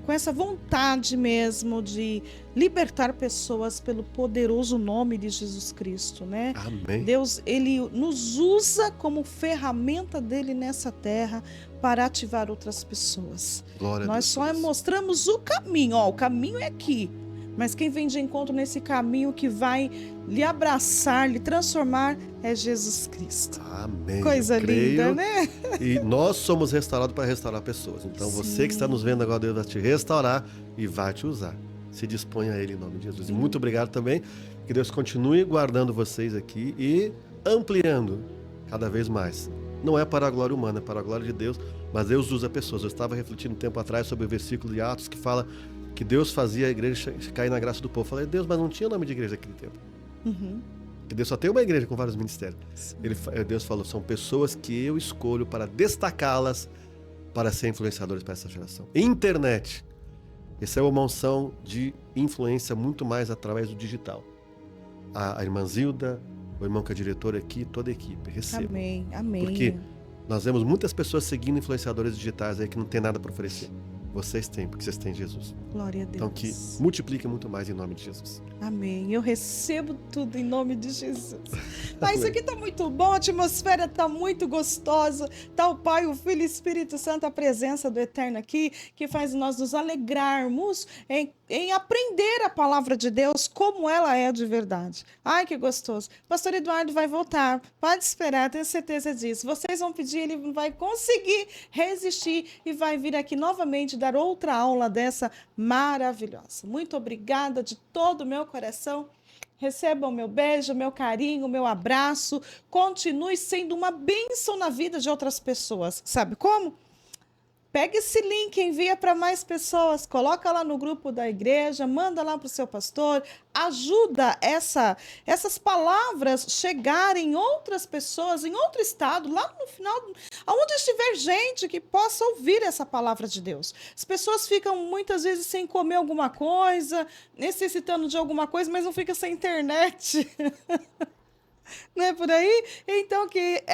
com essa vontade mesmo de libertar pessoas pelo poderoso nome de Jesus Cristo, né? Amém. Deus, Ele nos usa como ferramenta dele nessa terra para ativar outras pessoas. Glória a Nós Deus só por isso. mostramos o caminho, ó, o caminho é aqui. Mas quem vem de encontro nesse caminho que vai lhe abraçar, lhe transformar, é Jesus Cristo. Amém. Coisa Eu creio. linda, né? E nós somos restaurados para restaurar pessoas. Então você que está nos vendo agora, Deus vai te restaurar e vai te usar. Se dispõe a Ele em nome de Jesus. E muito obrigado também. Que Deus continue guardando vocês aqui e ampliando cada vez mais. Não é para a glória humana, é para a glória de Deus, mas Deus usa pessoas. Eu estava refletindo um tempo atrás sobre o versículo de Atos que fala que Deus fazia a igreja cair na graça do povo. Eu falei, Deus, mas não tinha nome de igreja naquele tempo. Que Deus só tem uma igreja com vários ministérios. Deus falou, são pessoas que eu escolho para destacá-las para ser influenciadores para essa geração. Internet. Essa é uma unção de influência muito mais através do digital. A irmã Zilda, o irmão que é diretor aqui, toda a equipe, receba. Amém, amém. Porque nós vemos muitas pessoas seguindo influenciadores digitais aí que não tem nada para oferecer. Vocês têm, porque vocês têm Jesus. Glória a Deus. Então que multiplique muito mais em nome de Jesus. Amém. Eu recebo tudo em nome de Jesus. Mas isso aqui tá muito bom, a atmosfera tá muito gostosa. Tá o Pai, o Filho e o Espírito Santo, a presença do Eterno aqui, que faz nós nos alegrarmos em aprender a palavra de Deus como ela é de verdade. Ai, que gostoso. Pastor Eduardo vai voltar. Pode esperar, tenho certeza disso. Vocês vão pedir, ele vai conseguir resistir e vai vir aqui novamente dar outra aula dessa maravilhosa. Muito obrigada de todo o meu coração. Recebam meu beijo, meu carinho, meu abraço. Continue sendo uma bênção na vida de outras pessoas. Sabe como? Pega esse link, envia para mais pessoas, coloca lá no grupo da igreja, manda lá para o seu pastor, ajuda essas palavras chegarem em outras pessoas, em outro estado, lá no final, aonde estiver gente que possa ouvir essa palavra de Deus. As pessoas ficam muitas vezes sem comer alguma coisa, necessitando de alguma coisa, mas não fica sem internet. Não é por aí? Então que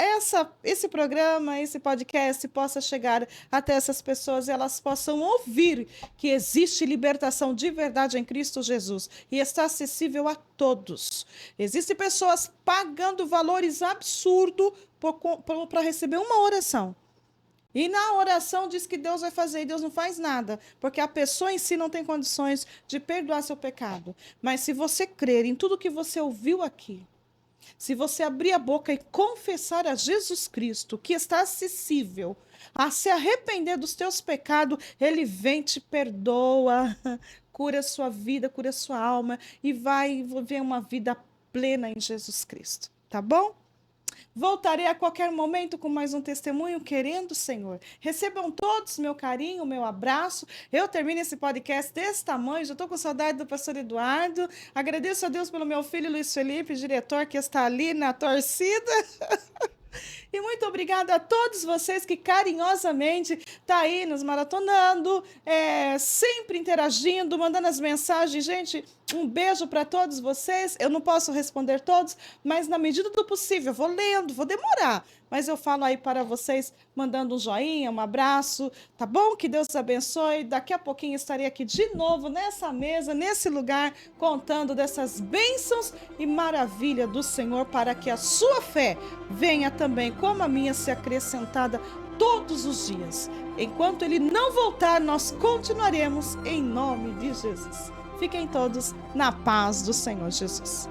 esse programa, esse podcast possa chegar até essas pessoas e elas possam ouvir que existe libertação de verdade em Cristo Jesus e está acessível a todos. Existem pessoas pagando valores absurdos para receber uma oração. E na oração diz que Deus vai fazer e Deus não faz nada, porque a pessoa em si não tem condições de perdoar seu pecado. Mas se você crer em tudo que você ouviu aqui, se você abrir a boca e confessar a Jesus Cristo, que está acessível a se arrepender dos teus pecados, Ele vem, te perdoa, cura a sua vida, cura a sua alma e vai viver uma vida plena em Jesus Cristo. Tá bom? Voltarei a qualquer momento com mais um testemunho, querendo o Senhor. Recebam todos meu carinho, meu abraço. Eu termino esse podcast desse tamanho, já estou com saudade do pastor Eduardo. Agradeço a Deus pelo meu filho Luiz Felipe, diretor, que está ali na torcida. E muito obrigada a todos vocês que carinhosamente estão aí nos maratonando, sempre interagindo, mandando as mensagens. Gente, um beijo para todos vocês. Eu não posso responder todos, mas na medida do possível, vou lendo, vou demorar. Mas eu falo aí para vocês, mandando um joinha, um abraço, tá bom? Que Deus abençoe. Daqui a pouquinho estarei aqui de novo nessa mesa, nesse lugar, contando dessas bênçãos e maravilha do Senhor, para que a sua fé venha também, como a minha, ser acrescentada todos os dias. Enquanto Ele não voltar, nós continuaremos em nome de Jesus. Fiquem todos na paz do Senhor Jesus.